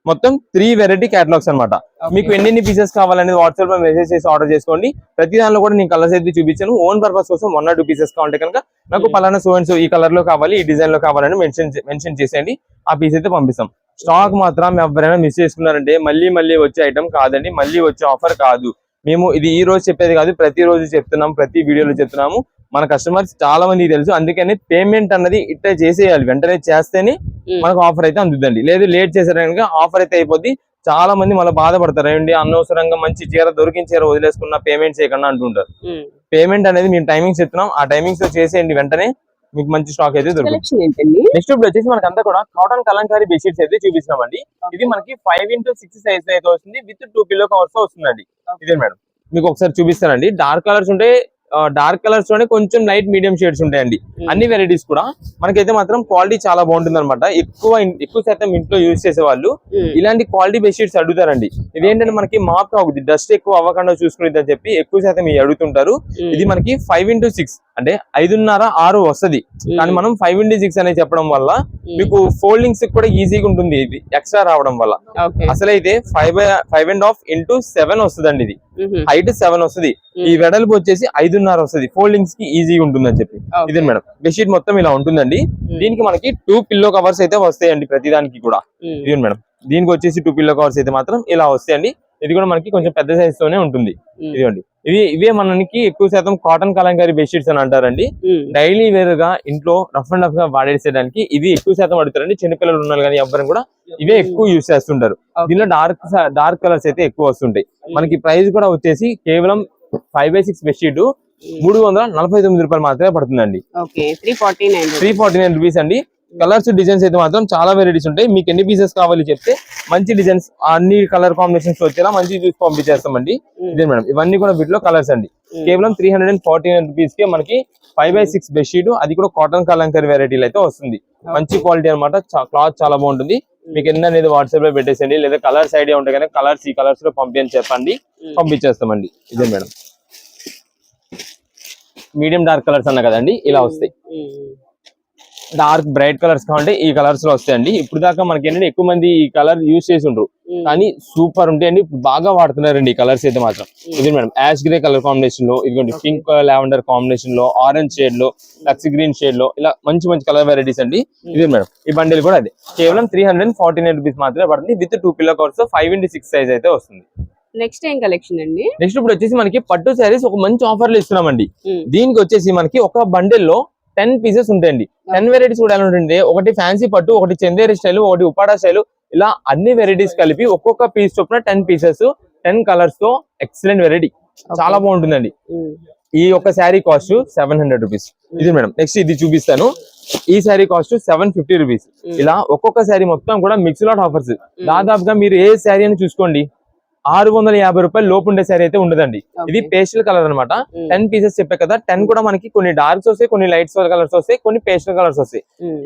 మొత్తం 3 వెరైటీ క్యాటలాగ్స్ అనమాట. మీకు ఎన్ని పీసెస్ కావాలనేది వాట్సాప్ లో మెసేజ్ చేసి ఆర్డర్ చేసుకోండి. ప్రతి దానిలో కూడా నేను కలర్స్ అయితే చూపించాను. ఓన్ పర్పస్ కోసం 1 or 2 పీసెస్ కావాలంటే కనుక నాకు పలానా సో అండ్ సో ఈ కలర్ లో కావాలి, ఈ డిజైన్ లో కావాలని మెన్షన్ చేసేయండి. ఆ పీస్ అయితే పంపిస్తాం. స్టాక్ మాత్రం ఎవరైనా మిస్ చేసుకున్నారంటే మళ్ళీ వచ్చే ఐటమ్ కాదండి, మళ్ళీ వచ్చే ఆఫర్ కాదు. మేము ఇది ఈ రోజు చెప్పేది కాదు, ప్రతి రోజు చెప్తున్నాం, ప్రతి వీడియోలో చెప్తున్నాము. మన కస్టమర్స్ చాలా మందికి తెలుసు. అందుకని పేమెంట్ అన్నది ఇట్లా చేసేయాలి, వెంటనే చేస్తేనే మనకు ఆఫర్ అయితే అందుద్దండి. లేదు లేట్ చేసారు కనుక ఆఫర్ అయితే అయిపోద్ది. చాలా మంది మళ్ళీ బాధపడతారు, ఏంటి అనవసరంగా మంచి చీర దొరికిన చీర వదిలేసుకున్న పేమెంట్ చేయకుండా అంటుంటారు. పేమెంట్ అనేది మేము టైమింగ్స్ చెప్తున్నాం, ఆ టైమింగ్స్ లో చేసేయండి, వెంటనే మీకు మంచి స్టాక్ అయితే దొరుకుతుంది. నెక్స్ట్ ఇప్పుడు వచ్చేసి మనకి అంతా కూడా కాటన్ కలంకారీ బెడ్షీట్స్ అయితే చూపిస్తున్నామండి. ఇది మనకి 5x6 సైజ్ అయితే వస్తుంది, విత్ 2 పిల్లో కవర్స్ వస్తుందండి. ఇదే మేడం, మీకు ఒకసారి చూపిస్తానండి. డార్క్ కలర్స్ ఉంటే డార్క్ కలర్స్ లోనే కొంచెం లైట్ మీడియం షేడ్స్ ఉంటాయండి. అన్ని వెరైటీస్ కూడా మనకైతే మాత్రం క్వాలిటీ చాలా బాగుంటుంది అనమాట. ఎక్కువ శాతం ఇంట్లో యూజ్ చేసే వాళ్ళు ఇలాంటి క్వాలిటీ బెడ్షీట్స్ అడుగుతారండి. ఇదేంటంటే మనకి మాప్ అవుతుంది, డస్ట్ ఎక్కువ అవ్వకుండా చూసుకునేది అని చెప్పి ఎక్కువ శాతం ఇవి అడుగుతుంటారు. ఇది మనకి 5x6 అంటే 5.5-6 వస్తుంది. కానీ మనం 5x6 అనేది చెప్పడం వల్ల మీకు ఫోల్డింగ్స్ కూడా ఈజీగా ఉంటుంది. ఇది ఎక్స్ట్రా రావడం వల్ల అసలైతే 5.5 x 7 వస్తుందండి. ఇది హైట్ 7 వస్తుంది, ఈ వెడల్పు వచ్చేసి 5.5 వస్తుంది. ఫోల్డింగ్స్ కి ఈజీగా ఉంటుంది అని చెప్పి. ఇదే మేడం, బెడ్షీట్ మొత్తం ఇలా ఉంటుందండి. దీనికి మనకి 2 పిల్లో కవర్స్ అయితే వస్తాయండి ప్రతి దానికి కూడా. ఇదే మేడం, దీనికి వచ్చేసి 2 పిల్లో కవర్స్ అయితే మాత్రం ఇలా వస్తాయండి. ఇది కూడా మనకి కొంచెం పెద్ద సైజ్ తోనే ఉంటుంది. ఇదిగోండి, ఇవే మనకి ఎక్కువ శాతం కాటన్ కలంకారీ బెడ్షీట్స్ అని అంటారండి. డైలీ వేర్ గా ఇంట్లో రఫ్ అండ్ రఫ్ గా వాడేసేయడానికి ఇవి ఎక్కువ శాతం అడుగుతారండి. చిన్నపిల్లలు ఉన్నారు కానీ ఎవరైనా కూడా ఇవే ఎక్కువ యూజ్ చేస్తుంటారు. దీనిలో డార్క్ కలర్స్ అయితే ఎక్కువ వస్తుంటాయి. మనకి ప్రైస్ కూడా వచ్చేసి కేవలం 5x6 బెడ్షీట్ 349 రూపాయలు మాత్రమే పడుతుందండి. 349 రూపీస్ అండి. కలర్స్ డిజైన్స్ అయితే మాత్రం చాలా వెరైటీస్ ఉంటాయి. మీకు ఎన్ని పీసెస్ కావాలి చెప్తే మంచి డిజైన్స్ అన్ని కలర్ కాంబినేషన్స్ వచ్చేలా మంచి చూసి పంపించేస్తామండి. ఇదే మేడం, ఇవన్నీ కూడా వీటిలో కలర్స్ అండి. కేవలం 349 రూపీస్ కే మనకి 5x6 బెడ్షీట్, అది కూడా కాటన్ కలంకారీ వెరైటీలు అయితే వస్తుంది. మంచి క్వాలిటీ అనమాట, క్లాత్ చాలా బాగుంటుంది. మీకు ఎన్ని అనేది వాట్సాప్ లో పెట్టేసండి, లేదా కలర్స్ ఐడియా ఉంటాయి కానీ కలర్స్ ఈ కలర్స్ లో పంపించని చెప్పండి, పంపించేస్తామండి. ఇదే మేడం, మీడియం డార్క్ కలర్స్ అన్నా కదండి, ఇలా వస్తాయి. డార్క్ బ్రైట్ కలర్స్ కావాలంటే ఈ కలర్స్ లో వస్తాయండి. ఇప్పుడు దాకా మనకి ఏంటంటే ఎక్కువ మంది ఈ కలర్ యూజ్ చేసి ఉండరు, కానీ సూపర్ ఉంటాయండి. బాగా వాడుతున్నారండి ఈ కలర్స్ అయితే మాత్రం. ఇది మేడం, యాష్ గ్రే కలర్ కాంబినేషన్ లో, ఇదిగోండి పింక్ లావెండర్ కాంబినేషన్ లో, ఆరెంజ్ షేడ్ లో, లక్స్ గ్రీన్ షేడ్ లో, ఇలా మంచి కలర్ వెరైటీస్ అండి. ఇది మేడం, ఈ బండిల్ కూడా అదే కేవలం 349 రూపీస్ మాత్రమే పడుతుంది, with 2 pillow covers 5x6 size అయితే వస్తుంది. నెక్స్ట్ ఏం కలెక్షన్ అండి? నెక్స్ట్ ఇప్పుడు వచ్చేసి మనకి పట్టు శారీస్ ఒక మంచి ఆఫర్లు ఇస్తున్నామండి. దీనికి వచ్చేసి మనకి ఒక బండిల్ లో 10 పీసెస్ ఉంటాయండి. 10 వెరైటీస్ కూడా ఎలా ఉంటుంది, ఒకటి ఫ్యాన్సీ పట్టు, ఒకటి చందేరి స్టైల్, ఒకటి ఉపాడా స్టైల్, ఇలా అన్ని వెరైటీస్ కలిపి ఒక్కొక్క పీస్ చొప్పున 10 పీసెస్ 10 కలర్స్ తో ఎక్సలెంట్ వెరైటీ, చాలా బాగుంటుందండి. ఈ ఒక శారీ కాస్ట్ 700 రూపీస్. ఇది మేడం, నెక్స్ట్ ఇది చూపిస్తాను. ఈ శారీ కాస్ట్ 750 రూపీస్. ఇలా ఒక్కొక్క శారీ మొత్తం కూడా మిక్స్ లాట్ ఆఫర్స్. దాదాపుగా మీరు ఏ శారీ అని చూసుకోండి, 650 రూపాయలు లోపు ఉండే శారీ అయితే ఉండదండి. ఇది పేస్టల్ కలర్ అనమాట. 10 పీసెస్ చెప్పే కదా, 10 కూడా మనకి కొన్ని డార్క్స్ వస్తాయి, కొన్ని లైట్స్ కలర్స్ వస్తాయి, కొన్ని పేస్టల్ కలర్స్ వస్తాయి.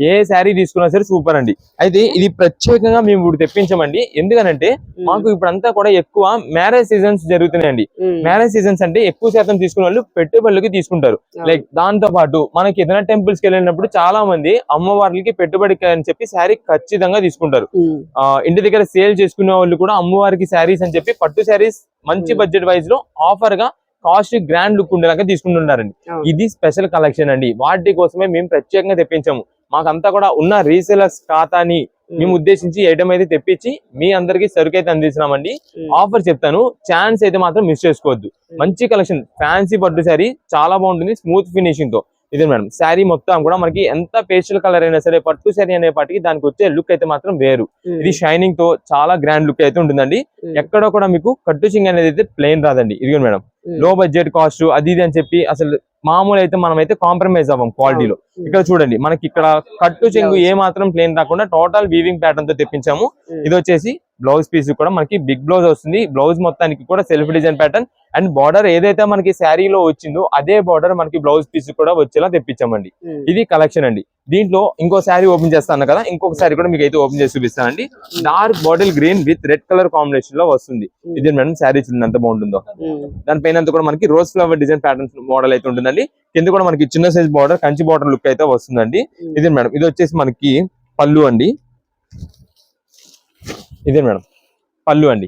ఏ శారీ తీసుకున్నా సరే సూపర్ అండి. అయితే ఇది ప్రత్యేకంగా మేము ఇప్పుడు తెప్పించామండి. ఎందుకనంటే మాకు ఇప్పుడంతా కూడా ఎక్కువ మ్యారేజ్ సీజన్స్ జరుగుతున్నాయండి. మ్యారేజ్ సీజన్స్ అంటే ఎక్కువ శాతం తీసుకునే వాళ్ళు పెట్టుబడులకి తీసుకుంటారు. లైక్ దాంతో పాటు మనకి ఏదైనా టెంపుల్స్ కి వెళ్ళినప్పుడు చాలా మంది అమ్మవారికి పెట్టుబడికి అని చెప్పి శారీ ఖచ్చితంగా తీసుకుంటారు. ఇంటి దగ్గర సేల్ చేసుకునే వాళ్ళు కూడా అమ్మవారికి శారీస్ అని చెప్పి పట్టు శారీస్ మంచి బడ్జెట్ వైజ్ లో ఆఫర్ గా కాస్ట్ గ్రాండ్ లుక్ ఉండేలాగా తీసుకుంటున్నారండి. ఇది స్పెషల్ కలెక్షన్ అండి. వాటి కోసమే మేము ప్రత్యేకంగా తెప్పించాము. మాకంతా కూడా ఉన్న రీసేలర్స్ ఖాతాని మేము ఉద్దేశించి ఐటమ్ అయితే తెప్పించి మీ అందరికి సరుకు అయితే అందిస్తున్నామండి. ఆఫర్ చెప్తాను, ఛాన్స్ అయితే మాత్రం మిస్ చేసుకోవద్దు. మంచి కలెక్షన్, ఫ్యాన్సీ పట్టు శారీ చాలా బాగుంటుంది, స్మూత్ ఫినిషింగ్ తో. ఇదే మేడం శారీ మొత్తం కూడా మనకి ఎంత పేస్టల్ కలర్ అయినా సరే పట్టు శారీ అనే పాటికి దానికి వచ్చే లుక్ అయితే మాత్రం వేరు. ఇది షైనింగ్ తో చాలా గ్రాండ్ లుక్ అయితే ఉంటుందండి. ఎక్కడో కూడా మీకు కట్టు చింగ్ అనేది అయితే ప్లెయిన్ రాదండి. ఇదిగో మేడం లో బడ్జెట్ కాస్ట్ అది ఇది అని చెప్పి అసలు మామూలు అయితే మనం అయితే కాంప్రమైజ్ అవ్వం క్వాలిటీలో. ఇక్కడ చూడండి మనకి ఇక్కడ కట్టు చెంగు ఏ మాత్రం ప్లేన్ రాకుండా టోటల్ వీవింగ్ ప్యాటర్న్ తో తెప్పించాము. ఇది వచ్చేసి బ్లౌజ్ పీస్ కూడా మనకి బిగ్ బ్లౌజ్ వస్తుంది. బ్లౌజ్ మొత్తానికి కూడా self design pattern and border ఏదైతే మనకి శారీలో వచ్చిందో అదే బార్డర్ మనకి బ్లౌజ్ పీస్ కూడా వచ్చేలా తెప్పించామండి. ఇది కలెక్షన్ అండి. దీంట్లో ఇంకో శారీ ఓపెన్ చేస్తాను కదా, ఇంకొక శారీ కూడా మీకు అయితే ఓపెన్ చేసి చూపిస్తానండి. Dark bottle green with red colour combination లో వస్తుంది. ఇది మేడం శారీ చూడండి ఎంత బాగుంటుందో. దానిపైన కూడా మనకి rose flower design pattern model అయితే ఉంటుందండి. కింద కూడా మనకి చిన్న size border Kanchi border look అయితే వస్తుందండి. ఇది మేడం ఇది వచ్చేసి మనకి పళ్ళు అండి. ఇదే మేడం పళ్ళు అండి.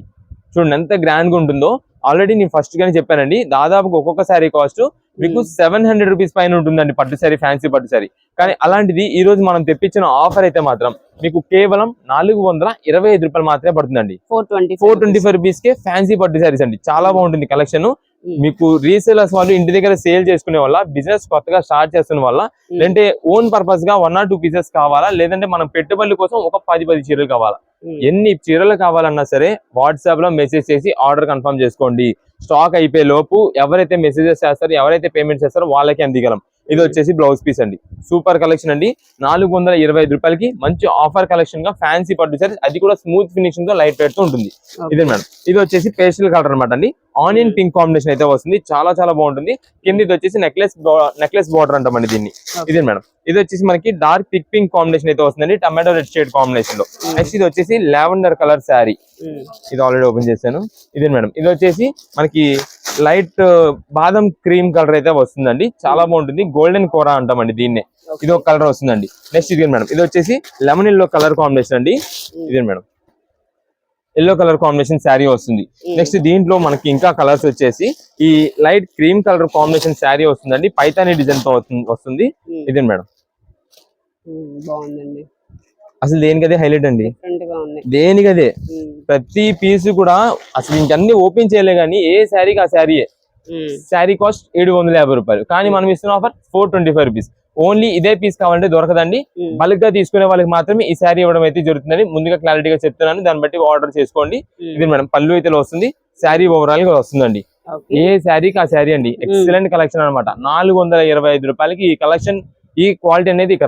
చూడండి ఎంత గ్రాండ్ గా ఉంటుందో. ఆల్రెడీ నేను ఫస్ట్ గానే చెప్పానండి, దాదాపు ఒక్కొక్క శారీ కాస్ట్ మీకు 700 రూపీస్ పైన ఉంటుందండి పట్టు శారీ, ఫ్యాన్సీ పట్టు శారీ. కానీ అలాంటిది ఈ రోజు మనం తెప్పించిన ఆఫర్ అయితే మాత్రం మీకు కేవలం 425 రూపాయలు మాత్రమే పడుతుందండి. 425 రూపీస్ కే ఫ్యాన్సీ పట్టు శారీస్ అండి. చాలా బాగుంటుంది కలెక్షన్. మీకు రీసేలర్స్ వాళ్ళు ఇంటి దగ్గర సేల్ చేసుకునే వల్ల, బిజినెస్ కొత్తగా స్టార్ట్ చేస్తున్న వల్ల, లేదంటే ఓన్ పర్పస్ గా 1 or 2 పీసెస్ కావాలా, లేదంటే మనం పెట్టుబడుల కోసం ఒక 10 చీరలు కావాలా, ఎన్ని చీరలు కావాలన్నా సరే వాట్సాప్ లో మెసేజ్ చేసి ఆర్డర్ కన్ఫర్మ్ చేసుకోండి. స్టాక్ అయిపోయే లోపు ఎవరైతే మెసేజెస్ చేస్తారో, ఎవరైతే పేమెంట్ చేస్తారో వాళ్ళకి అందిగలం. ఇది వచ్చేసి బ్లౌజ్ పీస్ అండి. సూపర్ కలెక్షన్ అండి. 425 రూపాయలకి మంచి ఆఫర్ కలెక్షన్ గా ఫ్యాన్సీ పట్టు సారీ, అది కూడా స్మూత్ ఫినిషింగ్ తో లైట్ వెయిట్ తో ఉంటుంది. ఇదే మేడం ఇది వచ్చేసి పేస్టల్ కలర్ అనమాట అండి. ఆనియన్ పింక్ కాంబినేషన్ అయితే వస్తుంది, చాలా చాలా బాగుంటుంది. కింద ఇది వచ్చేసి నెక్లెస్ బార్డర్ అంటామండి దీన్ని. ఇదే మేడం ఇది వచ్చేసి మనకి డార్క్ థిక్ పింక్ కాంబినేషన్ అయితే వస్తుందండి, టమాటో రెడ్ షేడ్ కాంబినేషన్ లో. నెక్స్ట్ ఇది వచ్చేసి లావెండర్ కలర్ శారీ, ఇది ఆల్రెడీ ఓపెన్ చేశాను. ఇదే మేడం ఇది వచ్చేసి మనకి లైట్ బాదం క్రీమ్ కలర్ అయితే వస్తుందండి, చాలా బాగుంటుంది. గోల్డెన్ కోరా అంటామండి దీన్నే. ఇది ఒక కలర్ వస్తుందండి. నెక్స్ట్ ఇది మేడం ఇది వచ్చేసి లెమన్ ఎల్లో కలర్ కాంబినేషన్ అండి. ఇదే madam yellow colour combination sari వస్తుంది. నెక్స్ట్ దీంట్లో మనకి ఇంకా కలర్స్ వచ్చేసి ఈ light cream colour combination sari వస్తుందండి, పైతానీ డిజైన్ తో వస్తుంది. ఇదే మేడం బాగుందండి. అసలు దేనికదే హైలైట్ అండి, దేనికదే. ప్రతి పీస్ కూడా అసలు ఇంకన్నీ ఓపెన్ చేయలే కానీ ఏ శారీకి ఆ శారీయే. శారీ కాస్ట్ 750 రూపాయలు, కానీ మనం ఇస్తున్న ఆఫర్ 425 రూపీస్. ఓన్లీ ఇదే పీస్ కావాలంటే దొరకదండి. బల్క్ గా తీసుకునే వాళ్ళకి మాత్రమే ఈ శారీ ఇవ్వడం అయితే జరుగుతుందని ముందుగా క్లారిటీగా చెప్తున్నాను. దాన్ని బట్టి ఆర్డర్ చేసుకోండి. ఇది మేడం పళ్ళు అయితే వస్తుంది, శారీ ఓవరాల్ గా వస్తుందండి. ఏ శారీకి ఆ శారీ అండి. ఎక్సలెంట్ కలెక్షన్ అనమాట. 425 రూపాయలకి ఈ కలెక్షన్, ఈ క్వాలిటీ అనేది ఇక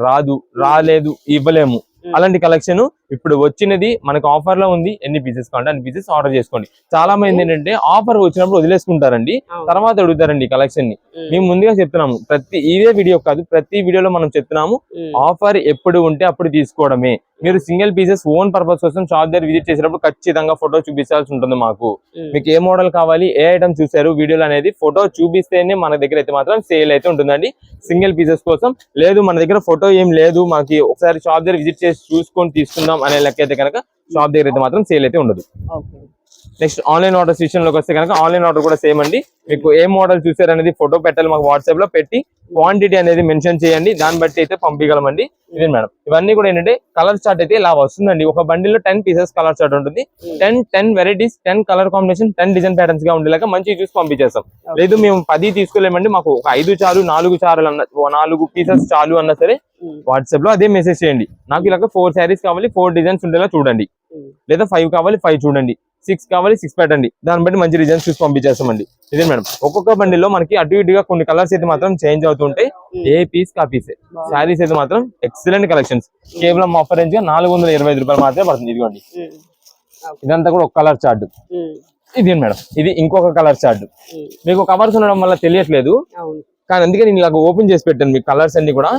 రాలేదు, ఇవ్వలేము. అలాంటి కలెక్షన్ ఇప్పుడు వచ్చినది మనకు ఆఫర్ లో ఉంది. ఎన్ని పీసెస్ కావాలంటే అన్ని పీసెస్ ఆర్డర్ చేసుకోండి. చాలా మంది ఏంటంటే ఆఫర్ వచ్చినప్పుడు వదిలేసుకుంటారండి, తర్వాత అడుగుతారండి కలెక్షన్ ని. మేము ముందుగా చెప్తున్నాము, ఇదే వీడియో కాదు ప్రతి వీడియోలో మనం చెప్తున్నాము, ఆఫర్ ఎప్పుడు ఉంటే అప్పుడు తీసుకోవడమే. మీరు సింగిల్ పీసెస్ ఓన్ పర్పస్ కోసం షాప్ దగ్గర విజిట్ చేసినప్పుడు ఖచ్చితంగా ఫోటో చూపించాల్సి ఉంటుంది మాకు. మీకు ఏ మోడల్ కావాలి, ఏ ఐటమ్ చూసారు వీడియోలో అనేది ఫోటో చూపిస్తేనే మన దగ్గర అయితే మాత్రం సేల్ అయితే ఉంటుందండి. సింగిల్ పీసెస్ కోసం లేదు మన దగ్గర ఫోటో ఏం లేదు, మాకు ఒకసారి షాప్ దగ్గర విజిట్ చేసి చూసుకొని తీసుకుందాం అనే లెక్క అయితే కనుక షాప్ దగ్గర అయితే మాత్రం సేల్ అయితే ఉండదు. నెక్స్ట్ ఆన్లైన్ ఆర్డర్ విషయంలోకి వస్తే కనుక ఆన్లైన్ ఆర్డర్ కూడా సేమ్ అండి. మీకు ఏ మోడల్ చూసారు అనేది ఫోటో పెట్టాలి, మాకు వాట్సాప్ లో పెట్టి క్వాంటిటీ అనేది మెన్షన్ చేయండి, దాన్ని బట్టి అయితే పంపించగలమండి. ఇదే మేడం ఇవన్నీ కూడా ఏంటంటే కలర్ చార్ట్ అయితే ఇలా వస్తుందండి. ఒక బండిల్ లో 10 పీసెస్ కలర్ చార్ట్ ఉంటుంది. 10 varieties, 10 colour combination, 10 design patterns గా ఉండేలాగా మంచి చూసి పంపించేస్తాం. లేదు మేము 10 తీసుకోలేమండి, మాకు ఒక 5 చాలు, 4 చాలు అన్న, 4 పీసెస్ చాలు అన్నా సరే వాట్సాప్ లో అదే మెసేజ్ చేయండి. నాకు ఇలాగ 4 శారీస్ కావాలి, 4 డిజైన్స్ ఉండేలా చూడండి, లేదా 5 కావాలి 5 చూడండి, 6 కావాలి 6 పెట్టండి, దాన్ని బట్టి మంచి డిజైన్స్ చూసి పంపించేస్తామండి. ఇదే మేడం ఒక్కొక్క బండిలో మనకి అటు ఇటుగా కొన్ని కలర్స్ అయితే మాత్రం చేంజ్ అవుతుంటాయి. ఏ పీస్ కా పీసే. శారీస్ అయితే మాత్రం ఎక్సలెంట్ కలెక్షన్స్. కేవలం ఆఫర్ రేంజ్ గా 425 రూపాయలు మాత్రమే పడుతుంది. ఇదిగోండి ఇదంతా కూడా ఒక కలర్ చార్ట్. ఇది మేడం, ఇది ఇంకొక కలర్ చార్ట్. మీకు కవర్స్ ఉండడం వల్ల తెలియట్లేదు, కానీ అందుకే నేను ఇలాగ ఓపెన్ చేసి పెట్టాను మీకు కలర్స్ అన్ని కూడా.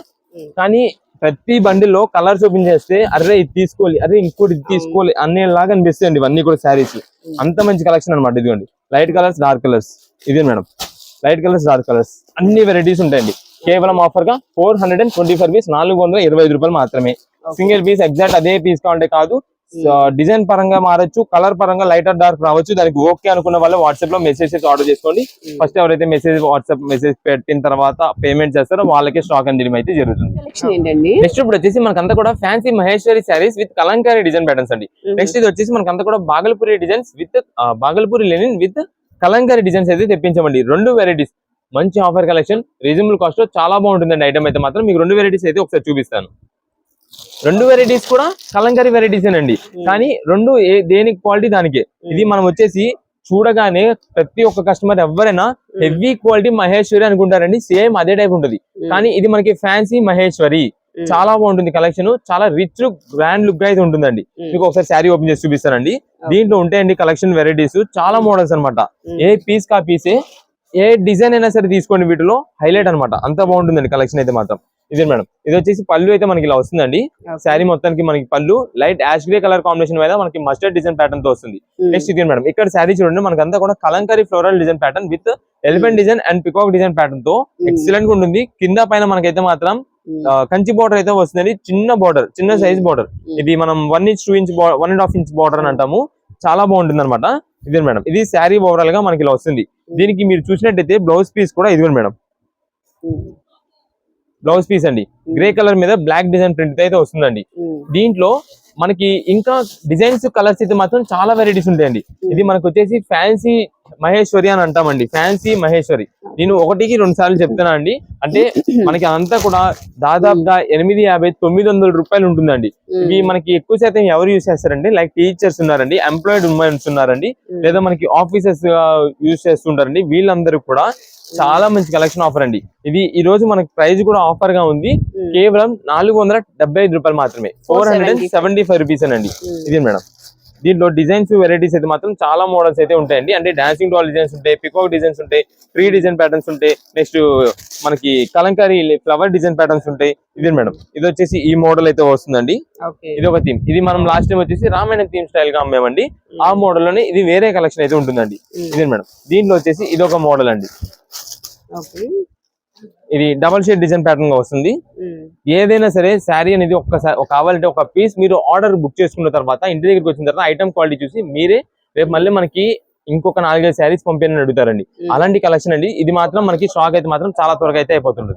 కానీ ప్రతి బండిలో కలర్స్ ఓపెన్ చేస్తే అరే ఇది తీసుకోవాలి, అరే ఇంకోటి ఇది తీసుకోవాలి అనేలాగా అనిపిస్తాయండి ఇవన్నీ కూడా శారీస్. అంత మంచి కలెక్షన్ అనమాట. ఇదిగోండి లైట్ కలర్స్, డార్క్ కలర్స్. ఇదే madam light colours, dark colours అన్ని వెరైటీస్ ఉంటాయండి. కేవలం ఆఫర్ గా 424 పీస్, 425 రూపాయలు మాత్రమే. సింగిల్ పీస్ ఎగ్జాక్ట్ అదే పీస్ కావాలంటే కాదు, డిజైన్ పరంగా మారచ్చు, కలర్ పరంగా లైట్ ఆర్ డార్క్ రావచ్చు. దానికి ఓకే అనుకున్న వాళ్ళు వాట్సాప్ లో మెసేజ్ చేసి ఆర్డర్ చేసుకోండి. ఫస్ట్ ఎవరైతే వాట్సాప్ మెసేజ్ పెట్టిన తర్వాత పేమెంట్ చేస్తారో వాళ్ళకే స్టాక్ అండ్ డెలివరీ అయితే జరుగుతుంది. నెక్స్ట్ ఇప్పుడు వచ్చేసి మనకంతా కూడా fancy Maheshwari saris with Kalamkari design patterns అండి. నెక్స్ట్ ఇది వచ్చేసి మనకంతా కూడా Bhagalpuri designs with Bhagalpuri Lenin with Kalamkari designs అయితే తెప్పించామండి. 2 వెరైటీస్ మంచి ఆఫర్ కలెక్షన్, రీజనబుల్ కాస్ట్ లో చాలా బాగుంటుందండి. ఐటమ్ అయితే మాత్రం మీకు 2 వెరైటీస్ అయితే ఒకసారి చూపిస్తాను. 2 వెరైటీస్ కూడా కలంకారీ వెరైటీస్ అండి, కానీ 2 దేనికి క్వాలిటీ దానికే. ఇది మనం వచ్చేసి చూడగానే ప్రతి ఒక్క కస్టమర్ ఎవరైనా హెవీ క్వాలిటీ మహేశ్వరి అనుకుంటారండి, సేమ్ అదే టైప్ ఉంటుంది. కానీ ఇది మనకి ఫ్యాన్సీ మహేశ్వరి, చాలా బాగుంటుంది కలెక్షన్, చాలా రిచ్ గ్రాండ్ లుక్ అయితే ఉంటుందండి. మీకు ఒకసారి శారీ ఓపెన్ చేసి చూపిస్తానండి. దీంట్లో ఉంటాయండి కలెక్షన్ వెరైటీస్, చాలా మోడల్స్ అనమాట. ఏ పీస్ కా పీసే, ఏ డిజైన్ అయినా సరే తీసుకోండి, వీటిలో హైలైట్ అనమాట. అంత బాగుంటుందండి కలెక్షన్ అయితే మాత్రం. ఇదే మేడం, ఇది వచ్చేసి పళ్ళు అయితే మనకి ఇలా వస్తుందండి. శారీ మొత్తానికి మనకి పళ్ళు light ash grey colour combination మీద మనకి మస్టర్డ్ డిజైన్ ప్యాటర్న్ తో వస్తుంది. నెక్స్ట్ ఇది మేడం, ఇక్కడ శారీ చూడండి, మనకంతా కూడా Kalamkari floral design pattern with elephant design and peacock design pattern తో ఎక్సలెంట్ గా ఉంటుంది. కింద పైన మనకైతే మాత్రం కంచి బోర్డర్ అయితే వస్తుంది, చిన్న బోర్డర్, చిన్న సైజ్ బోర్డర్. ఇది మనం 1 ఇంచ్ 2 ఇంచ్ 1.5 ఇంచ్ బోర్డర్ అని అంటాము. చాలా బాగుంటుంది అనమాట. ఇదే మేడం, ఇది శారీ ఓవరాల్ గా మనకి ఇలా వస్తుంది. దీనికి మీరు చూసినట్టయితే బ్లౌజ్ పీస్ కూడా ఇదిగో మేడం, బ్లౌజ్ పీస్ అండి గ్రే కలర్ మీద బ్లాక్ డిజైన్ ప్రింట్ అయితే వస్తుందండి. దీంట్లో మనకి ఇంకా డిజైన్స్ కలర్స్ అయితే మాత్రం చాలా వెరైటీస్ ఉంటాయండి. ఇది మనకు వచ్చేసి ఫ్యాన్సీ మహేశ్వరి అని అంటామండి. ఫ్యాన్సీ మహేశ్వరి నేను 1కి 2 సార్లు చెప్తున్నా అండి, అంటే మనకి అంతా కూడా దాదాపుగా 850-900 రూపాయలు ఉంటుందండి. ఇవి మనకి ఎక్కువ శాతం ఎవరు యూజ్ చేస్తారండి, లైక్ టీచర్స్ ఉన్నారండి, ఎంప్లాయిడ్ ఉమెన్స్ ఉన్నారండి, లేదా మనకి ఆఫీసెస్ యూజ్ చేస్తుంటారండి. వీళ్ళందరూ కూడా చాలా మంచి కలెక్షన్ ఆఫర్ అండి. ఇది ఈ రోజు మనకి ప్రైస్ కూడా ఆఫర్ గా ఉంది, కేవలం 475 రూపాయలు మాత్రమే, 475 రూపీస్ అండి. ఇది మేడం, దీంట్లో డిజైన్స్ వెరైటీస్ అయితే మాత్రం చాలా మోడల్స్ అయితే ఉంటాయండి. అంటే డాన్సింగ్ డాల్ డిజైన్స్ ఉంటాయి, పికాక్ డిజైన్స్ ఉంటాయి, ట్రీ డిజైన్ ప్యాటర్న్స్ ఉంటాయి, నెక్స్ట్ మనకి కలంకారీ ఫ్లవర్ డిజైన్ ప్యాటర్న్స్ ఉంటాయి. ఇది మేడం, ఇది వచ్చేసి ఈ మోడల్ అయితే వస్తుందండి. ఇది ఒక థీమ్, ఇది మనం లాస్ట్ టైం వచ్చేసి రామాయణ థీమ్ స్టైల్ గా అమ్మామండి. ఆ మోడల్ లోనే ఇది వేరే కలెక్షన్ అయితే ఉంటుందండి. ఇది మేడం, దీంట్లో వచ్చేసి ఇది ఒక మోడల్ అండి. ఇది డబల్ షేడ్ డిజైన్ ప్యాటర్న్ గా వస్తుంది. ఏదైనా సరే శారీ అనేది ఒక్కసారి కావాలంటే ఒక పీస్ మీరు ఆర్డర్ బుక్ చేసుకున్న తర్వాత ఇంటి దగ్గరికి వచ్చిన తర్వాత ఐటమ్ క్వాలిటీ చూసి మీరే రేపు మళ్ళీ మనకి ఇంకొక 4-5 శారీస్ పంపిణీ అడుగుతారండి. అలాంటి కలెక్షన్ అండి. ఇది మాత్రం మనకి స్టాక్ అయితే మాత్రం చాలా త్వరగా అయితే అయిపోతుంది.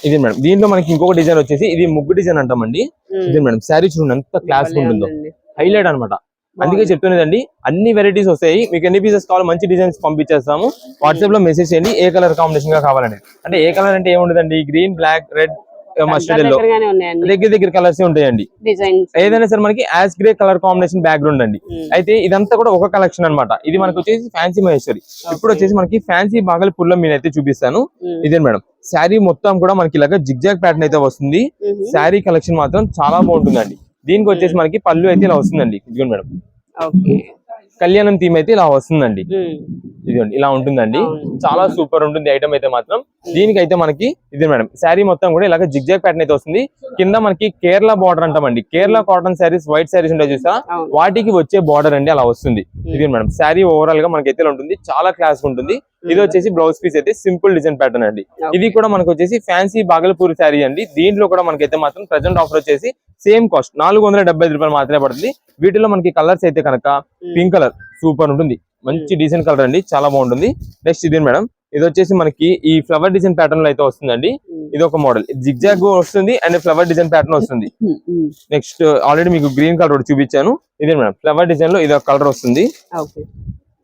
ఇది మేడం, దీంట్లో మనకి ఇంకొక డిజైన్ వచ్చేసి ఇది ముగ్గు డిజైన్ అంటామండి. ఇది మేడం, శారీ చూడండి ఎంత క్లాస్ ఉంటుందో, హైలైట్ అనమాట. అందుకే చెప్తున్నదండి, అన్ని వెరైటీస్ వస్తాయి. మీకు ఎన్ని పీసెస్ కావాలో మంచి డిజైన్స్ పంపించేస్తాము. వాట్సాప్ లో మెసేజ్ చేయండి ఏ కలర్ కాంబినేషన్ గా కావాలండి. అంటే ఏ కలర్ అంటే ఏముండదండి, green, black, red, mustard yellow దగ్గర కలర్స్ ఉంటాయండి. ఏదైనా సరే మనకి ash grey colour combination background అండి. అయితే ఇదంతా కూడా ఒక కలెక్షన్ అన్నమాట. ఇది మనకు వచ్చేసి ఫ్యాన్సీ మహేశ్వరి. ఇప్పుడు వచ్చేసి మనకి ఫ్యాన్సీ బాగల్పూర్లో నేను అయితే చూపిస్తాను. ఇదే మేడం, శారీ మొత్తం కూడా మనకి ఇలాగా జిగ్జాగ్ ప్యాటర్న్ అయితే వస్తుంది. శారీ కలెక్షన్ మాత్రం చాలా బాగుంటుందండి. దీనికి వచ్చేసి మనకి పళ్ళు అయితే ఇలా వస్తుందండి. ఇదిగోండి మేడం, కళ్యాణం థీమ్ అయితే ఇలా వస్తుందండి. ఇదిగోండి ఇలా ఉంటుందండి, చాలా సూపర్ ఉంటుంది ఐటమ్ అయితే మాత్రం. దీనికైతే మనకి ఇది మేడం, శారీ మొత్తం కూడా ఇలాగ జిగ్జాగ్ ప్యాటర్న్ అయితే వస్తుంది. కింద మనకి కేరళ బార్డర్ అంటామండి. కేరళ కాటన్ శారీస్, వైట్ శారీస్ ఉంటాయి చూసా, వాటికి వచ్చే బార్డర్ అండి అలా వస్తుంది. ఇది మేడం, శారీ ఓవరాల్ గా మనకైతే ఉంటుంది, చాలా క్లాస్ ఉంటుంది. ఇది వచ్చేసి బ్లౌజ్ పీస్ అయితే సింపుల్ డిజైన్ ప్యాటర్న్ అండి. ఇది కూడా మనకు వచ్చేసి ఫ్యాన్సీ బాగల్పూర్ శారీ అండి. దీంట్లో కూడా మనకైతే మాత్రం ప్రెసెంట్ ఆఫర్ వచ్చేసి సేమ్ కాస్ట్ 475 రూపాయలు మాత్రమే పడుతుంది. వీటిలో మనకి కలర్స్ అయితే కనుక పింక్ కలర్ సూపర్ ఉంటుంది, మంచి డీసెంట్ కలర్ అండి, చాలా బాగుంటుంది. నెక్స్ట్ ఇది మేడం, ఇది వచ్చేసి మనకి ఈ ఫ్లవర్ డిజైన్ ప్యాటర్న్ లో అయితే వస్తుందండి. ఇది ఒక మోడల్, జిగ్జాగ్ వస్తుంది అండ్ ఫ్లవర్ డిజైన్ ప్యాటర్న్ వస్తుంది. నెక్స్ట్ ఆల్రెడీ మీకు గ్రీన్ కలర్ ఒకటి చూపించాను. ఇదే మేడం, ఫ్లవర్ డిజైన్ లో ఇది ఒక కలర్ వస్తుంది.